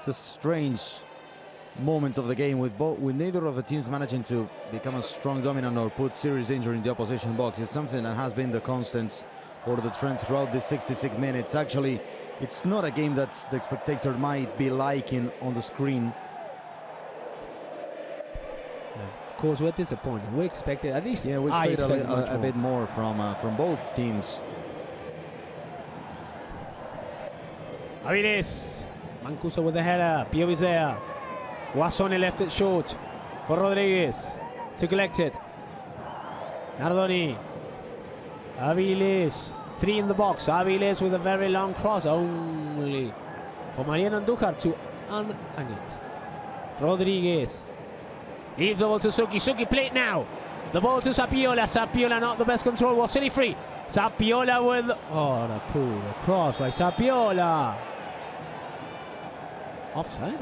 a strange moment of the game with neither of the teams managing to become a strong dominant or put serious danger in the opposition box. It's something that has been the constant or the trend throughout the 66 minutes. Actually, it's not a game that the spectator might be liking on the screen. Of course, we're disappointed. We expected at least. Yeah, we expected a bit more from both teams. Avilés. Mancuso with the header. Piovi's there. Guasone left it short for Rodríguez to collect it. Nardoni. Avilés. Three in the box. Avilés with a very long cross. Only for Mariano Andújar to unhang it. Rodríguez. Leaves the ball to Suki. Suki Plate now. The ball to Sapiola. Sapiola not the best control. Was City free. Sapiola with... Oh, the poor cross by Sapiola. Offside.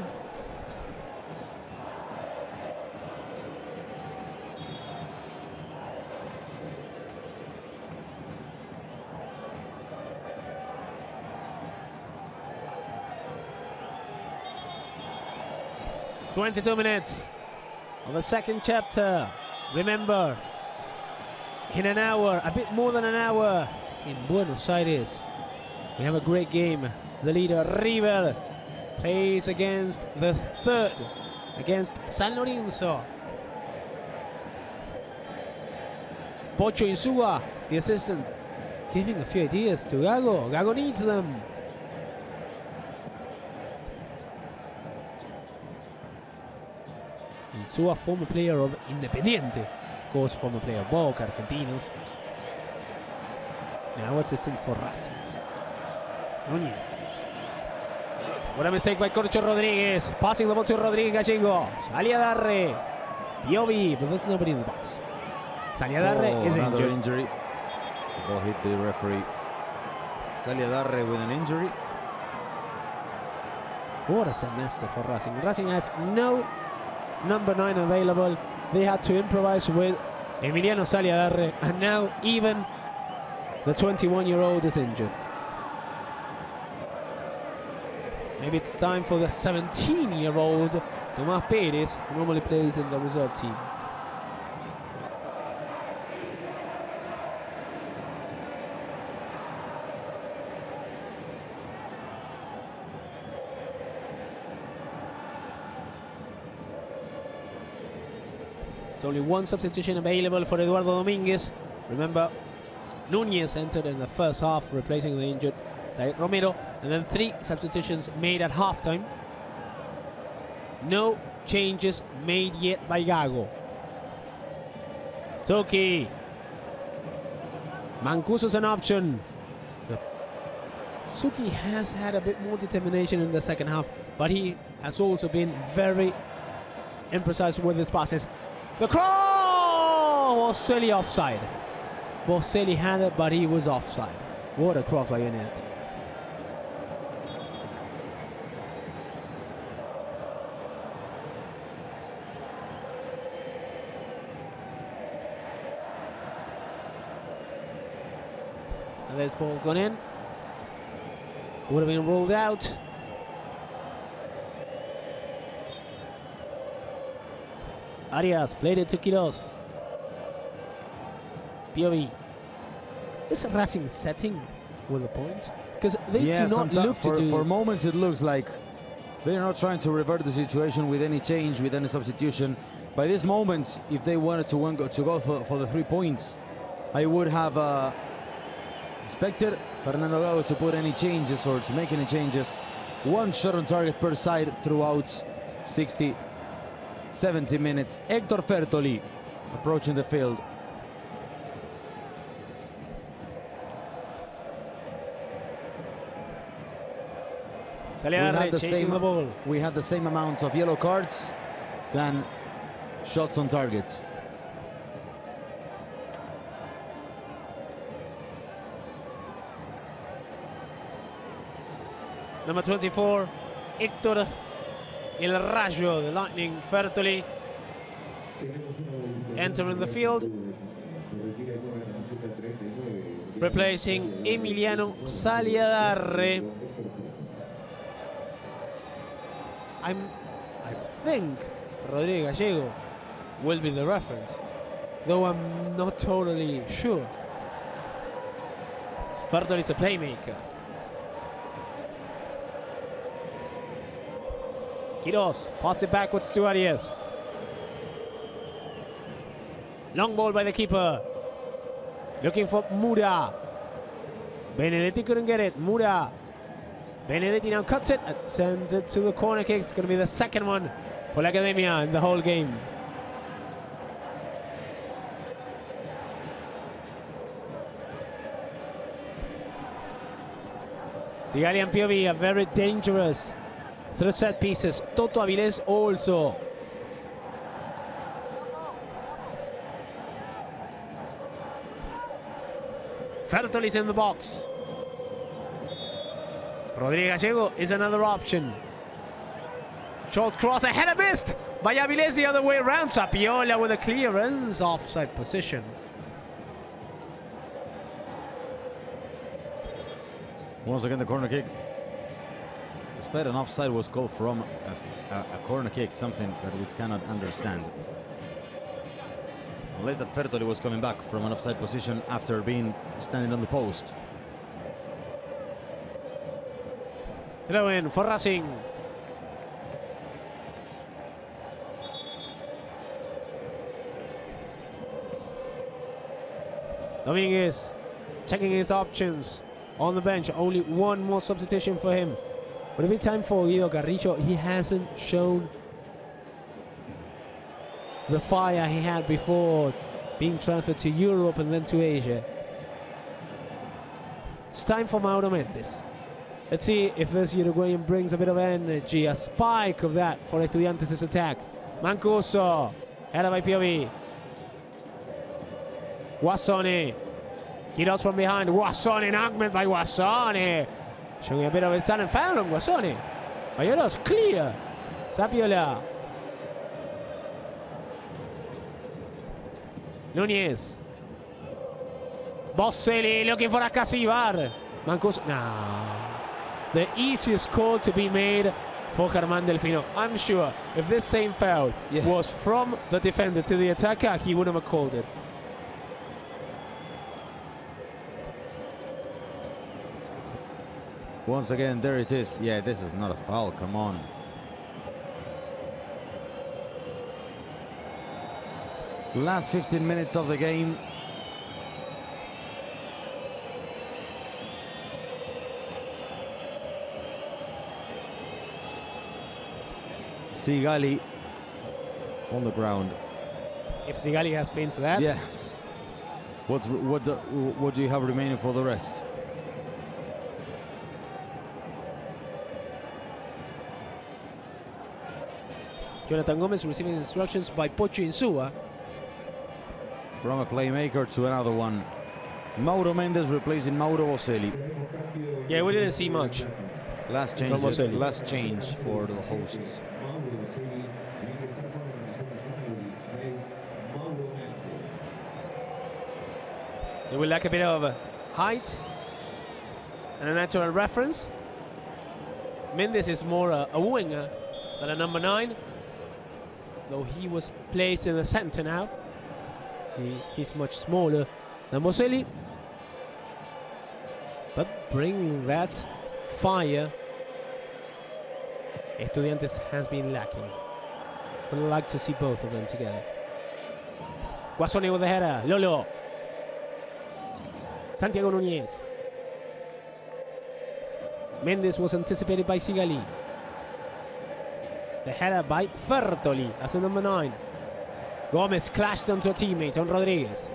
"22 minutes of the second chapter. Remember, in an hour, a bit more than an hour, in Buenos Aires, we have a great game. The leader, Ríver, plays against the third, against San Lorenzo. Pocho Insúa, the assistant, giving a few ideas to Gago. Gago needs them. Insúa, former player of Independiente, of course, former player of Boca, Argentinos. Now assistant for Racing. Núñez. What a mistake by Corcho Rodríguez. Passing the ball to Rodríguez Gallego. Saliadarre. Piovi, but there's nobody in the box. Saliadarre is injured. Injury. The ball hit the referee. Saliadarre with an injury. What a semester for Racing. Racing has no number 9 available. They had to improvise with Emiliano Saliadarre, and now even The 21-year-old is injured. Maybe it's time for the 17-year-old Tomás Pérez, who normally plays in the reserve team. There's only one substitution available for Eduardo Domínguez. Remember, Núñez entered in the first half, replacing the injured Said Romero, and then 3 substitutions made at halftime. No changes made yet by Gago. Toki. Mancuso's an option. Suki has had a bit more determination in the second half, but he has also been very imprecise with his passes. The cross! Boselli offside. Boselli had it, but he was offside. What a cross by Unity. And this ball gone in. Would have been ruled out. Arias played it to Quiroz. POV. Is Racing setting with a point? Because they do not look to do... For moments it looks like they're not trying to revert the situation with any change, with any substitution. By this moment, if they wanted to go for the 3 points, I would have expected Fernando Gago to put any changes or to make any changes. 1 shot on target per side throughout 60, 70 minutes. Héctor Fertoli approaching the field. We had the same amount of yellow cards than shots on targets. Number 24, Héctor El Rayo, the Lightning, Fertoli, entering the field, replacing Emiliano Saliadarre. I think Rodrigo Gallego will be the reference, though I'm not totally sure. Fertoli is a playmaker. Quiroz, pass it backwards to Arias. Long ball by the keeper. Looking for Mura. Benedetti couldn't get it. Mura. Benedetti now cuts it and sends it to the corner kick. It's going to be the second one for La Academia in the whole game. Sigali and POV are very dangerous through set pieces. Toto Avilés also. Fertoli's in the box. Rodrigo Gallego is another option. Short cross, a header missed by Avilés the other way around. Sapiola with a clearance, offside position. Once again, the corner kick. Despite an offside was called from a corner kick, something that we cannot understand. Unless that Fertoli was coming back from an offside position after being standing on the post. Throw in for Racing. Domínguez checking his options on the bench. Only one more substitution for him. Would it be time for Guido Carrillo? He hasn't shown the fire he had before being transferred to Europe and then to Asia. It's time for Mauro Mendes. Let's see if this Uruguayan brings a bit of energy, a spike of that for Estudiantes' attack. Mancuso, headed by POV. Guasone, Quiroz from behind. Guasone, knocked by Guasone. Showing a bit of his talent. Foul on Guasone. Bayolos, clear. Sapiola. Núñez. Boselli looking for Akasibar. Mancus, nah. The easiest call to be made for Germán Delfino. I'm sure if this same foul was from the defender to the attacker, he wouldn't have called it. Once again, there it is. Yeah, this is not a foul, come on. Last 15 minutes of the game. Sigali on the ground. If Sigali has been for that. Yeah. What do you have remaining for the rest? Jonathan Gomez receiving instructions by Pocho Insua. From a playmaker to another one. Mauro Mendes replacing Mauro Boselli. Yeah, we didn't see much. Last change for the hosts. They will lack a bit of height and a natural reference. Mendes is more a winger than a number 9, though he was placed in the center now. He's much smaller than Boselli, but bring that fire Estudiantes has been lacking. Would like to see both of them together. Guasoni with the header. Lolo. Santiago Núñez. Mendes was anticipated by Sigali. The header by Fertoli as a number 9. Gomez clashed onto a teammate on Rodriguez.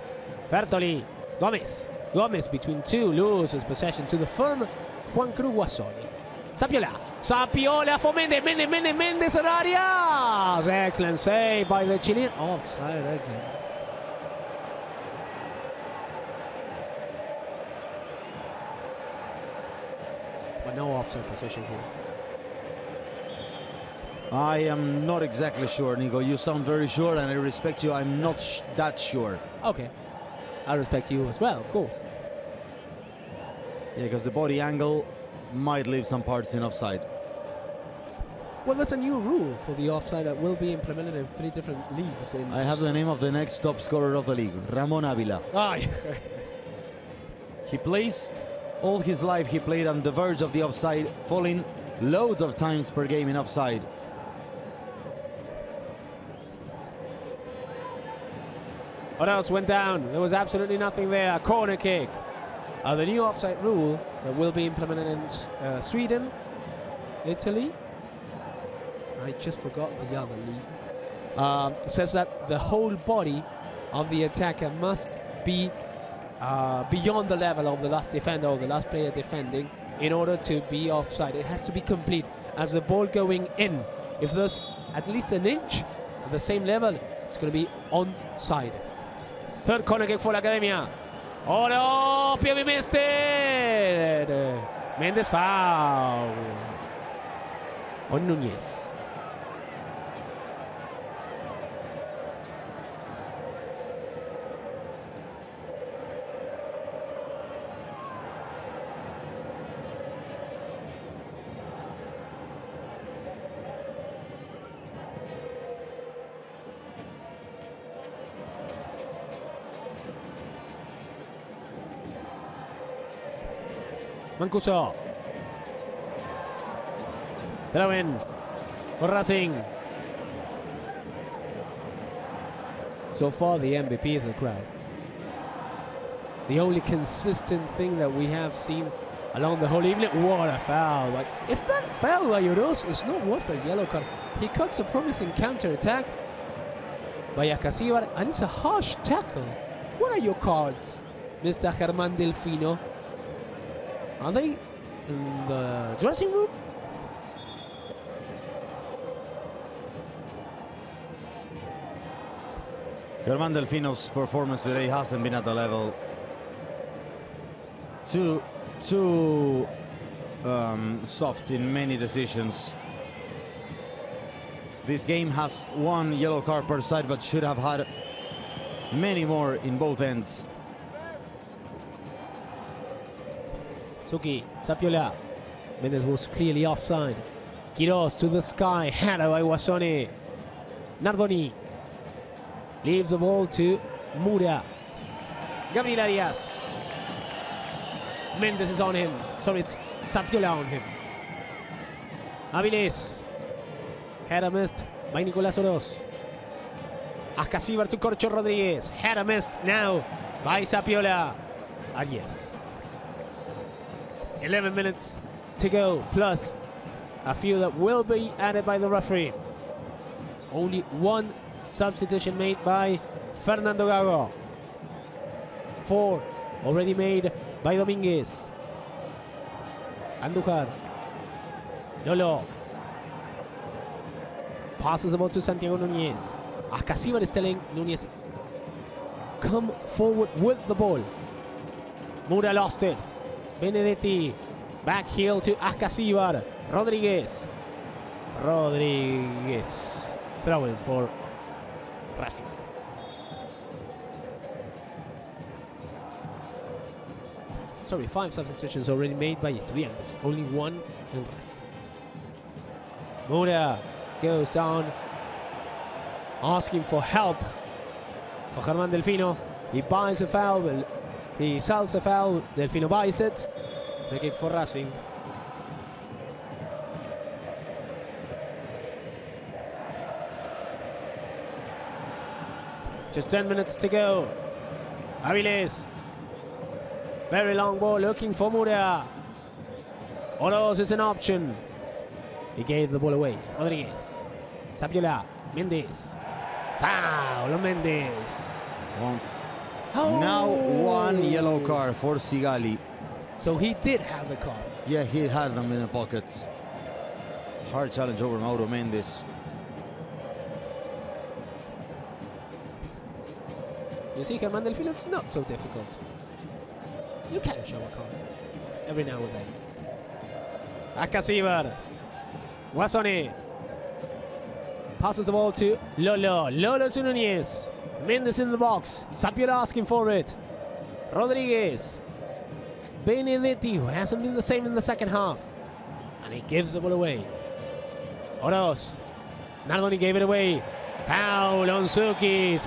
Fertoli. Gomez. Gomez between two, loses possession to the firm Juan Cruz Guasoni. Sapiola for Mendes. Mendes in Arias. Excellent save by the Chilean. Offside again. But no offside position here. I am not exactly sure, Nico. You sound very sure, and I respect you. I'm not that sure. Okay. I respect you as well, of course. Yeah, because the body angle might leave some parts in offside. Well, there's a new rule for the offside that will be implemented in 3 different leagues. I have the name of the next top scorer of the league, Ramon Avila. Ah, yeah. He plays, all his life he played on the verge of the offside, falling loads of times per game in offside. What else went down? There was absolutely nothing there. A corner kick. The new offside rule that will be implemented in Sweden, Italy. I just forgot the other league. Says that the whole body of the attacker must be beyond the level of the last defender or the last player defending in order to be offside. It has to be complete as the ball going in. If there's at least an inch at the same level, it's going to be onside. Third corner kick for la Academia. Oh no, Piovi missed it. Mendes foul on Núñez. Mancuso. Throw in for Racing. So far, the MVP is the crowd. The only consistent thing that we have seen along the whole evening. What a foul! Like, if that foul by Lloros is not worth a yellow card, he cuts a promising counter-attack by Akasibar, and it's a harsh tackle. What are your cards, Mr. Germán Delfino? Are they in the dressing room? Germán Delfino's performance today hasn't been at the level. Too soft in many decisions. This game has 1 yellow card per side, but should have had many more in both ends. Suki, Sapiola. Mendes was clearly offside. Quiroz to the sky. Header by Wasone. Nardoni leaves the ball to Mura. Gabriel Arias. Mendes is on him. Sorry, it's Sapiola on him. Aviles. Header missed by Nicolás Oroz. Ascasíbar to Corcho Rodríguez. Header missed now by Sapiola. Arias. 11 minutes to go, plus a few that will be added by the referee. Only one substitution made by Fernando Gago. 4 already made by Dominguez. Andújar. Lolo. Passes the ball to Santiago Núñez. Ascasíbar is telling Núñez, come forward with the ball. Mura lost it. Benedetti. Back heel to Ascasíbar. Rodríguez. Throwing for Racing. Sorry, 5 substitutions already made by Estudiantes. Only 1 in Racing. Mura goes down, asking for help. For Germán Delfino. He buys a foul. He sells a foul. Delfino buys it. Free kick for Racing. Just 10 minutes to go. Aviles. Very long ball looking for Mura. Oroz is an option. He gave the ball away. Rodríguez. Sapiola. Mendes. Foul on Mendes. Once. Oh. Now 1 yellow card for Sigali. So he did have the cards. Yeah, he had them in the pockets. Hard challenge over Mauro Mendes. You see, Germán Delfino, it's not so difficult. You can show a card every now and then. Ascasíbar. Wasone. Passes the ball to Lolo. Lolo to Núñez. Mendes in the box. Sapiola asking for it. Rodríguez. Benedetti, who hasn't been the same in the second half. And he gives the ball away. Oroz. Nardoni gave it away. Foul on Suki.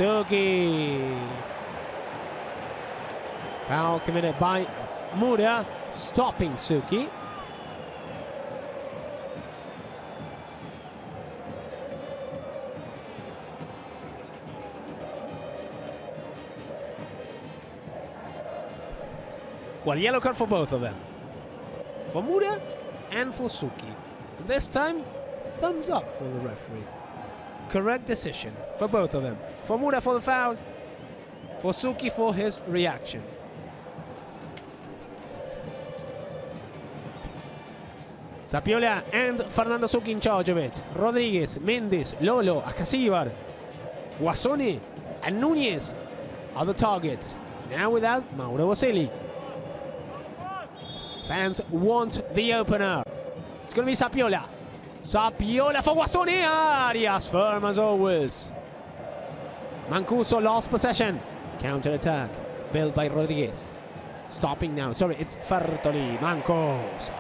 Foul committed by Mura, stopping Suki. Well, yellow card for both of them. For Mura and for Suki. This time, thumbs up for the referee. Correct decision for both of them. For Mura for the foul. For Suki for his reaction. Sapiola and Fernando Suki in charge of it. Rodríguez, Mendes, Lolo, Ascasíbar, Wasone and Núñez are the targets. Now without Mauro Boselli. Fans want the opener. It's going to be Sapiola. Sapiola for Wasone. Arias firm as always. Mancuso lost possession. Counter-attack built by Rodríguez. Stopping now. Sorry, it's Fertoli. Mancuso.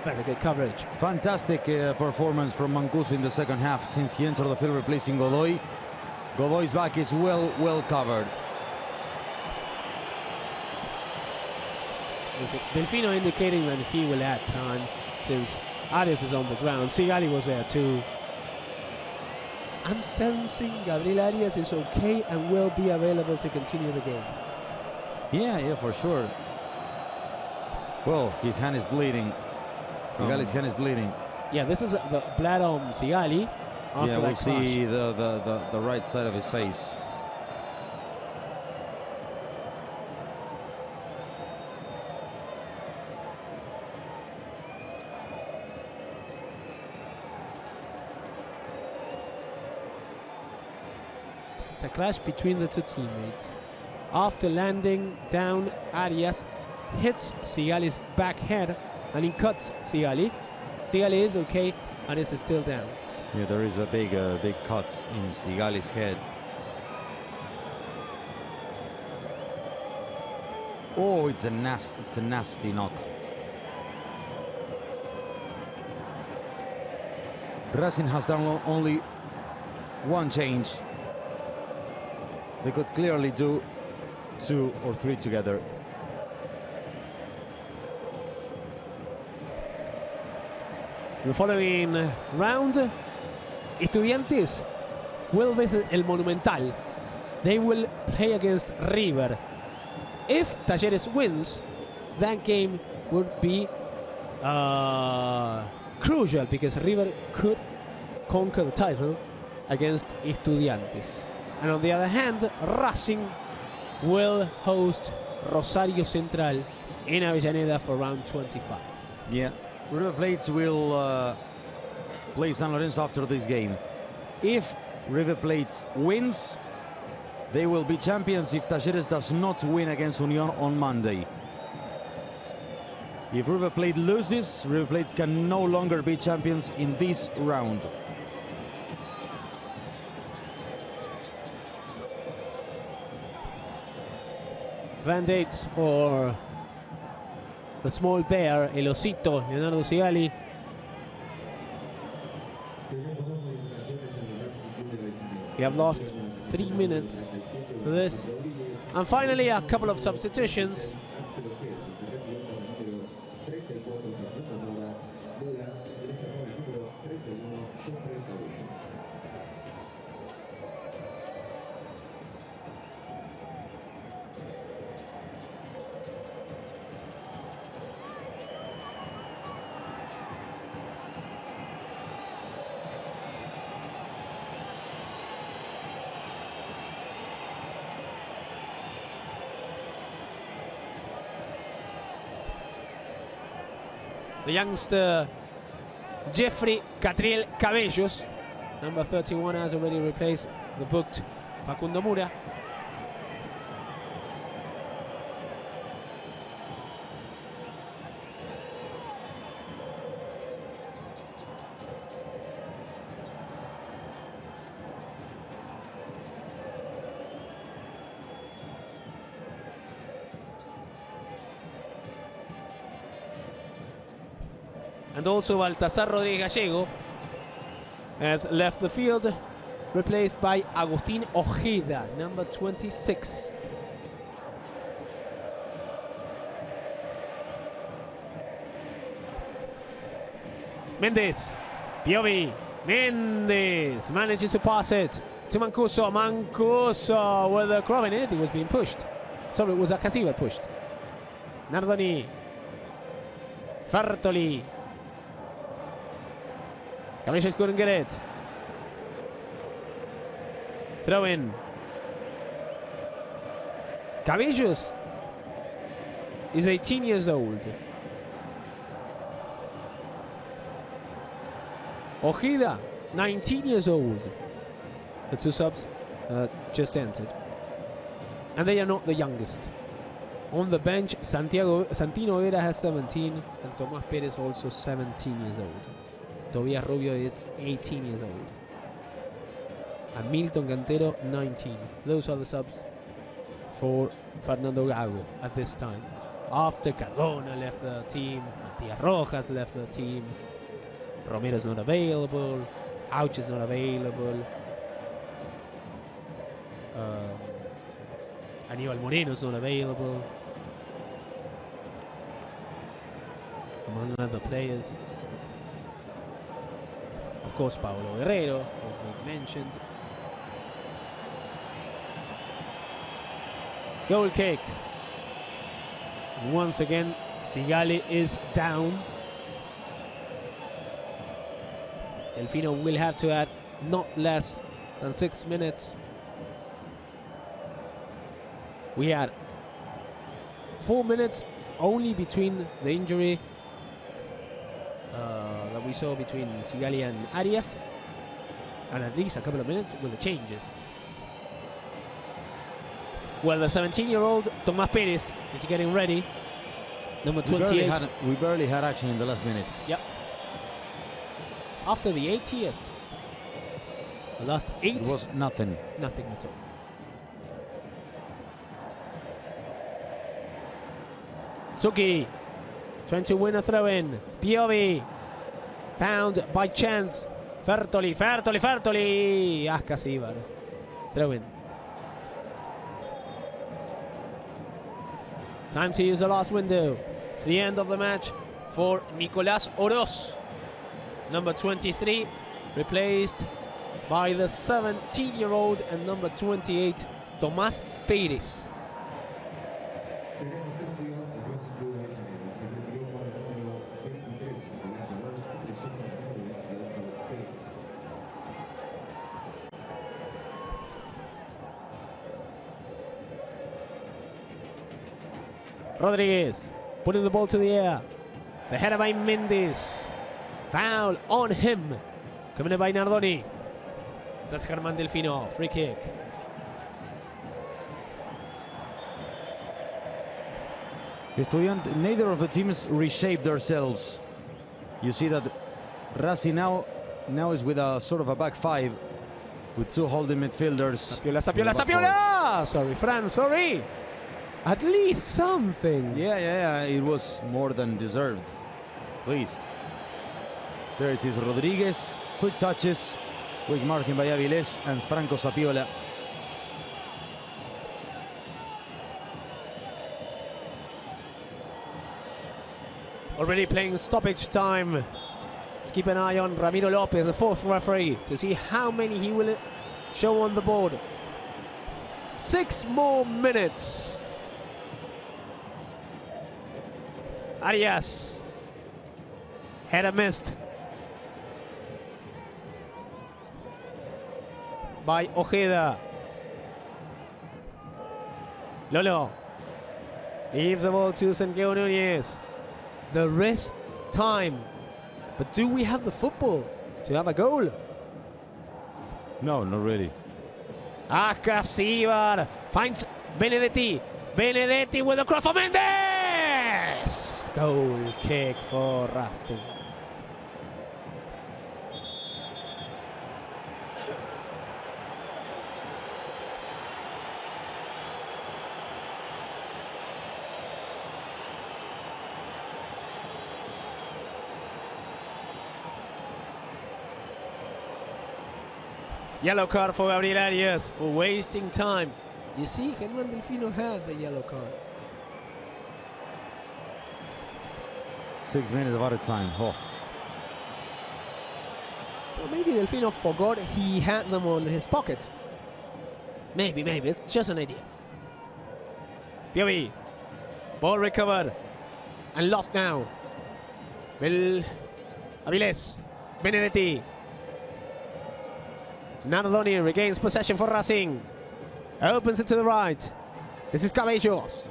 Very good coverage. Fantastic performance from Mancuso in the second half since he entered the field replacing Godoy. Godoy's back is well covered. Okay. Delfino indicating that he will add time since Arias is on the ground. Sigali was there too. I'm sensing Gabriel Arias is okay and will be available to continue the game. Yeah, for sure. Well, his hand is bleeding. Sigali's hand is bleeding. Yeah, this is the blood on Sigali. After we'll see the right side of his face. It's a clash between the two teammates. After landing down, Arias hits Sigali's back head and he cuts Sigali. Sigali is okay, Arias is still down. Yeah, there is a big cut in Sigali's head. Oh, it's a nasty knock. Racing has done only one change. They could clearly do 2 or 3 together. The following round, Estudiantes will visit El Monumental. They will play against Ríver. If Talleres wins, that game would be crucial because Ríver could conquer the title against Estudiantes. And on the other hand, Racing will host Rosario Central in Avellaneda for round 25. Yeah, Ríver Plate will play San Lorenzo after this game. If Ríver Plate wins, they will be champions if Talleres does not win against Unión on Monday. If Ríver Plate loses, Ríver Plate can no longer be champions in this round. Band-aids for the small bear, El Osito, Leonardo Sigali. We have lost 3 minutes for this. And finally, a couple of substitutions. The youngster Jeffrey Catriel Cabellos, number 31, has already replaced the booked Facundo Mura. And also Baltasar Rodríguez Gallego has left the field, replaced by Agustín Ojeda, number 26. Mendes, Piovi, Mendes manages to pass it to Mancuso. Mancuso with a crop in it. It was being pushed. Sorry, it was Acasiva pushed. Nardoni, Fertoli. Cabellos couldn't get it. Throw in. Cabellos is 18 years old. Ojeda, 19 years old. The two subs just entered. And they are not the youngest. On the bench, Santino Vera has 17 and Tomás Pérez also 17 years old. Tobias Rubio is 18 years old. And Milton Cantero, 19. Those are the subs for Fernando Gago at this time. After Cardona left the team, Matias Rojas left the team, Romero's not available, Auch is not available, Aníbal Moreno's not available, among other players. Of course, Paolo Guerrero, who we mentioned. Goal kick. Once again, Sigali is down. Delfino will have to add not less than 6 minutes. We had 4 minutes only between the injury that we saw between Sigali and Arias, and at least a couple of minutes with the changes. Well, the 17-year-old Tomás Pérez is getting ready. Number 28. We barely had action in the last minutes. Yep. After the 80th, the last 8. It was nothing. Nothing at all. Suki trying to win a throw-in. Piovi found by chance. Fertoli. Ascasibar. Throw in. Time to use the last window. It's the end of the match for Nicolás Oroz. Number 23, replaced by the 17-year-old and number 28, Tomás Pérez. Rodriguez putting the ball to the air. The header by Mendes. Foul on him. Coming in by Nardoni. That's Germán Delfino. Free kick. Neither of the teams reshaped themselves. You see that Racing now is with a sort of a back five with two holding midfielders. Sapiola! Sorry, Fran, sorry. At least something. Yeah, it was more than deserved. Please. There it is, Rodriguez. Quick touches. Quick marking by Avilés and Franco Sapiola. Already playing stoppage time. Let's keep an eye on Ramiro Lopez, the fourth referee, to see how many he will show on the board. 6 more minutes. Arias. Header missed by Ojeda. Lolo leaves the ball to Santiago Núñez. The rest time. But do we have the football to have a goal? No, not really. Ascasibar finds Benedetti. Benedetti with a cross for Mendes. Goal kick for Racing. Yellow card for Gabriel Arias for wasting time. You see, Germán Delfino had the yellow cards. 6 minutes of added time. Oh. Well, maybe Delfino forgot he had them on his pocket. Maybe. It's just an idea. Piovi. Ball recovered. And lost now. Avilés. Benedetti. Nardoni regains possession for Racing. Opens it to the right. This is Cabellos.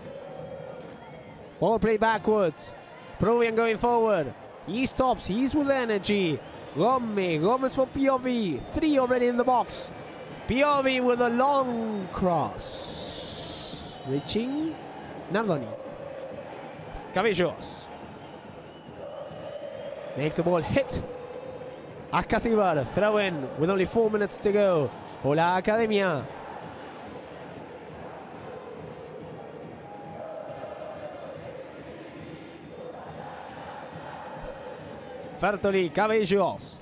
Ball played backwards. Peruvian going forward. He stops. He's with energy. Gomez for Piovi. 3 already in the box. Piovi with a long cross. Reaching Nardoni. Cabellos. Makes the ball hit. Ascasibar, throw in with only 4 minutes to go for La Academia. Fertoli, Cabellos.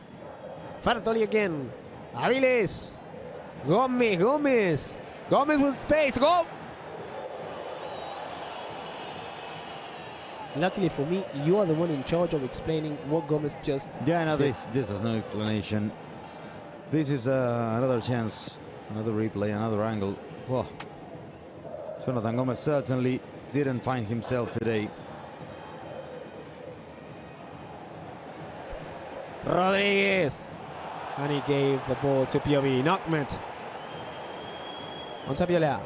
Fertoli again. Avilés. Gomez with space. Go! Luckily for me, you are the one in charge of explaining what Gomez just did. Yeah, no, this has no explanation. This is another chance, another replay, another angle. Well, Jonathan Gomez certainly didn't find himself today. Rodriguez. And he gave the ball to Piovi. Knockmet. On Sapiola.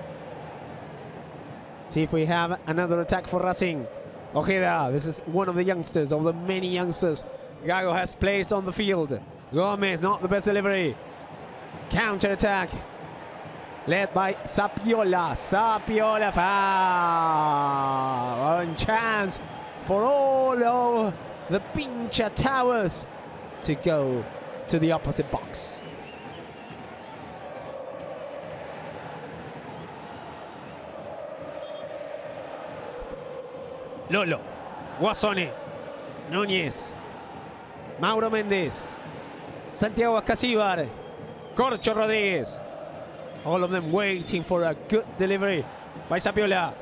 See if we have another attack for Racing. Ojeda, this is one of the youngsters, of the many youngsters Gago has placed on the field. Gomez, not the best delivery. Counter attack. Led by Sapiola. Sapiola foul. One chance for all of the Pincha Towers to go to the opposite box. Lolo, Guasone, Núñez, Mauro Méndez, Santiago Ascasíbar, Corcho Rodríguez. All of them waiting for a good delivery by Sapiola.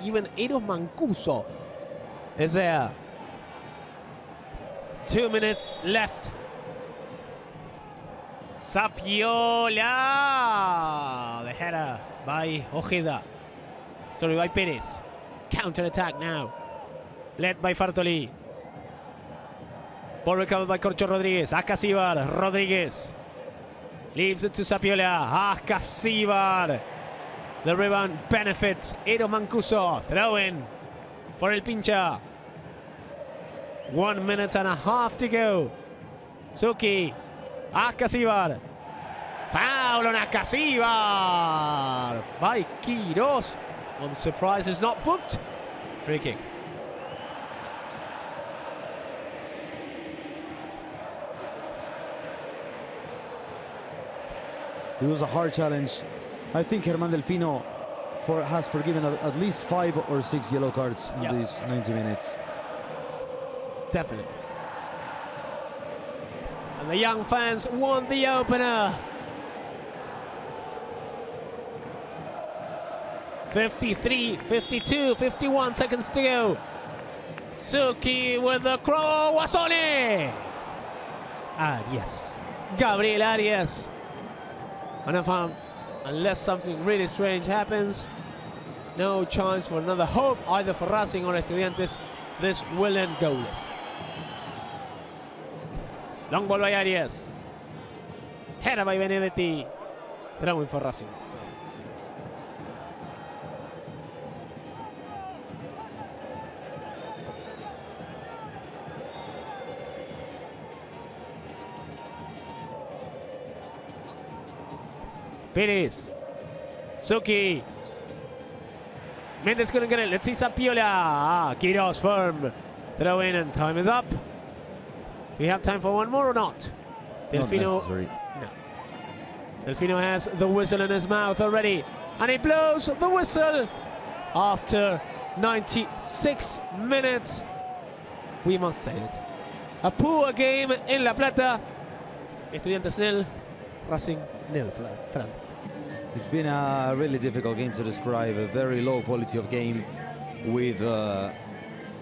Even Eros Mancuso is there. 2 minutes left. Sapiola! The header by Ojeda. Sorry, by Perez. Counter attack now. Led by Fartoli. Ball recovered by Corcho Rodríguez. Ascasíbar. Rodríguez. Leaves it to Sapiola. Ascasíbar. The rebound benefits Eros Mancuso. Throw in for El Pincha. 1 minute and a half to go. Suki. Ascasíbar. Foul on Ascasíbar by Quiroz. One surprise is not booked. Free kick. It was a hard challenge. I think Germán Delfino has forgiven at least 5 or 6 yellow cards in these 90 minutes. Definitely. And the young fans want the opener. 53, 52, 51 seconds to go. Suki with the crow. Wasone. Arias. Gabriel Arias. And unless something really strange happens, no chance for another hope either for Racing or Estudiantes. This will end goalless. Long ball by Arias. Header by Benedetti. Throwing for Racing. Perez. Suki. Mendes couldn't get it. Let's see Sapiola. Quiroz firm. Throw in and time is up. Do we have time for one more or not? Delfino. No. Delfino has the whistle in his mouth already. And he blows the whistle after 96 minutes. We must say it. A poor game in La Plata. Estudiantes nil. Racing nil. Fran. It's been a really difficult game to describe, a very low quality of game with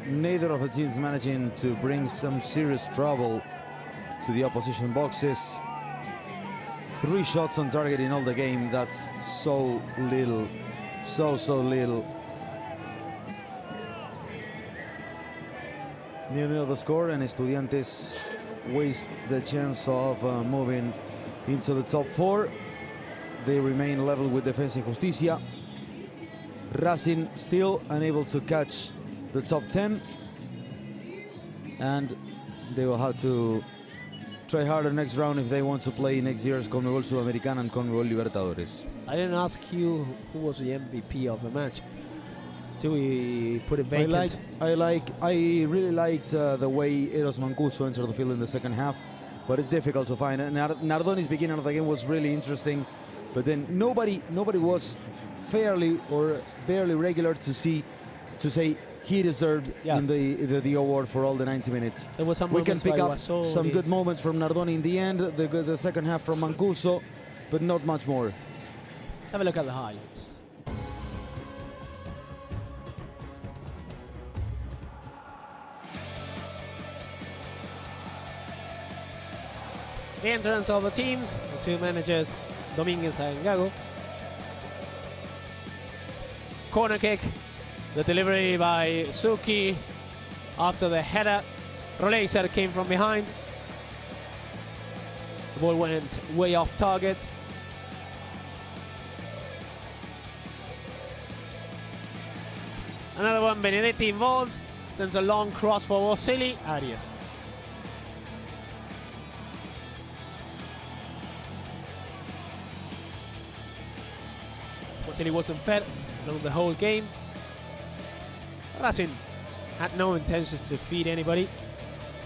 neither of the teams managing to bring some serious trouble to the opposition boxes. 3 shots on target in all the game, that's so little, so little. Near the score, and Estudiantes wastes the chance of moving into the top 4. They remain level with Defensa y Justicia. Racing still unable to catch the top 10. And they will have to try harder next round if they want to play next year's Conmebol Sudamericana and Conmebol Libertadores. I didn't ask you who was the MVP of the match. Do we put it vacant? I really liked the way Eros Mancuso entered the field in the second half, but it's difficult to find. Nardoni's beginning of the game was really interesting. But then nobody was fairly or barely regular to say he deserved in the award for all the 90 minutes. There was some we can pick up some good moments from Nardoni in the end, the second half from Mancuso, but not much more. Let's have a look at the highlights. The entrance of the teams, the 2 managers, Dominguez and Gago. Corner kick, the delivery by Suki after the header. Roleiser came from behind. The ball went way off target. Another one, Benedetti involved. Sends a long cross for Wasili. Arias. Wasili wasn't fed along the whole game. Racing had no intentions to feed anybody.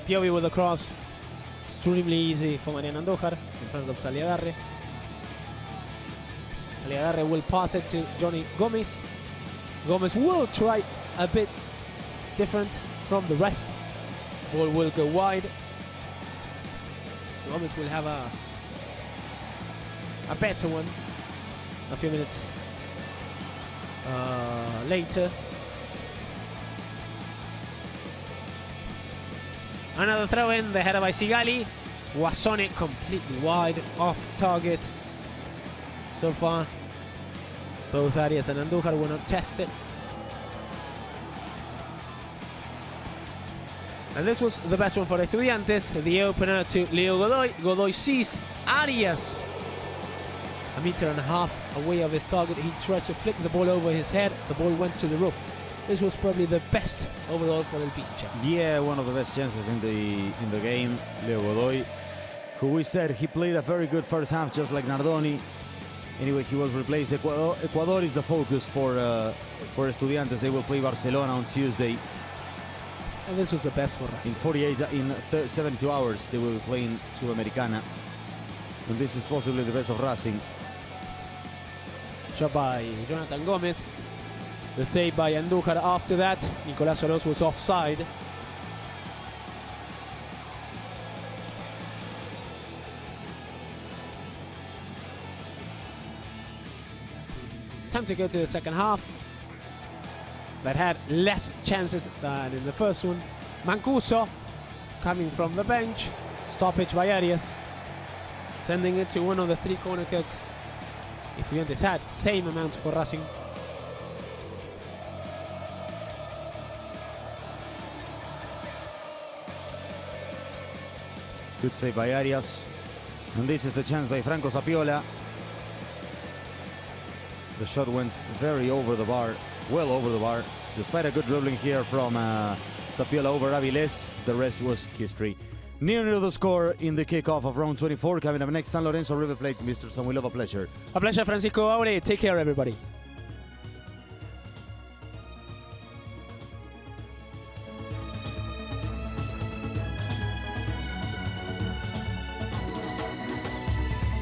Piovi with a cross. Extremely easy for Mariano Andújar in front of Saliagarre. Saliagarre will pass it to Johnny Gomez. Gomez will try a bit different from the rest. Ball will go wide. Gomez will have a better one a few minutes later. Another throw in, the header by Sigali was on it completely wide, off target. So far, both Arias and Andújar were not tested. And this was the best one for Estudiantes, the opener to Leo Godoy. Godoy sees Arias a meter and a half away of his target. He tries to flick the ball over his head. The ball went to the roof. This was probably the best overall for El Pincha. Yeah, one of the best chances in the game. Leo Godoy, who we said he played a very good first half, just like Nardoni. Anyway, he was replaced. Ecuador is the focus for Estudiantes. They will play Barcelona on Tuesday. And this was the best for us. In 72 hours, they will be playing Sudamericana. And this is possibly the best of Racing. Shot by Jonathan Gomez. The save by Andújar after that. Nicolás Oroz was offside. Time to go to the second half. That had less chances than in the first one. Mancuso coming from the bench. Stoppage by Arias, sending it to one of the three corner kicks Estudiantes had. Same amount for Racing. Good save by Arias. And this is the chance by Franco Sapiola. The shot went very over the bar, well over the bar. Despite a good dribbling here from Sapiola over Avilés, the rest was history. Near the score in the kickoff of round 24. Coming up next, San Lorenzo, Ríver Plέit. Mr. Samuilov, a pleasure. A pleasure, Francisco Aure. Take care, everybody.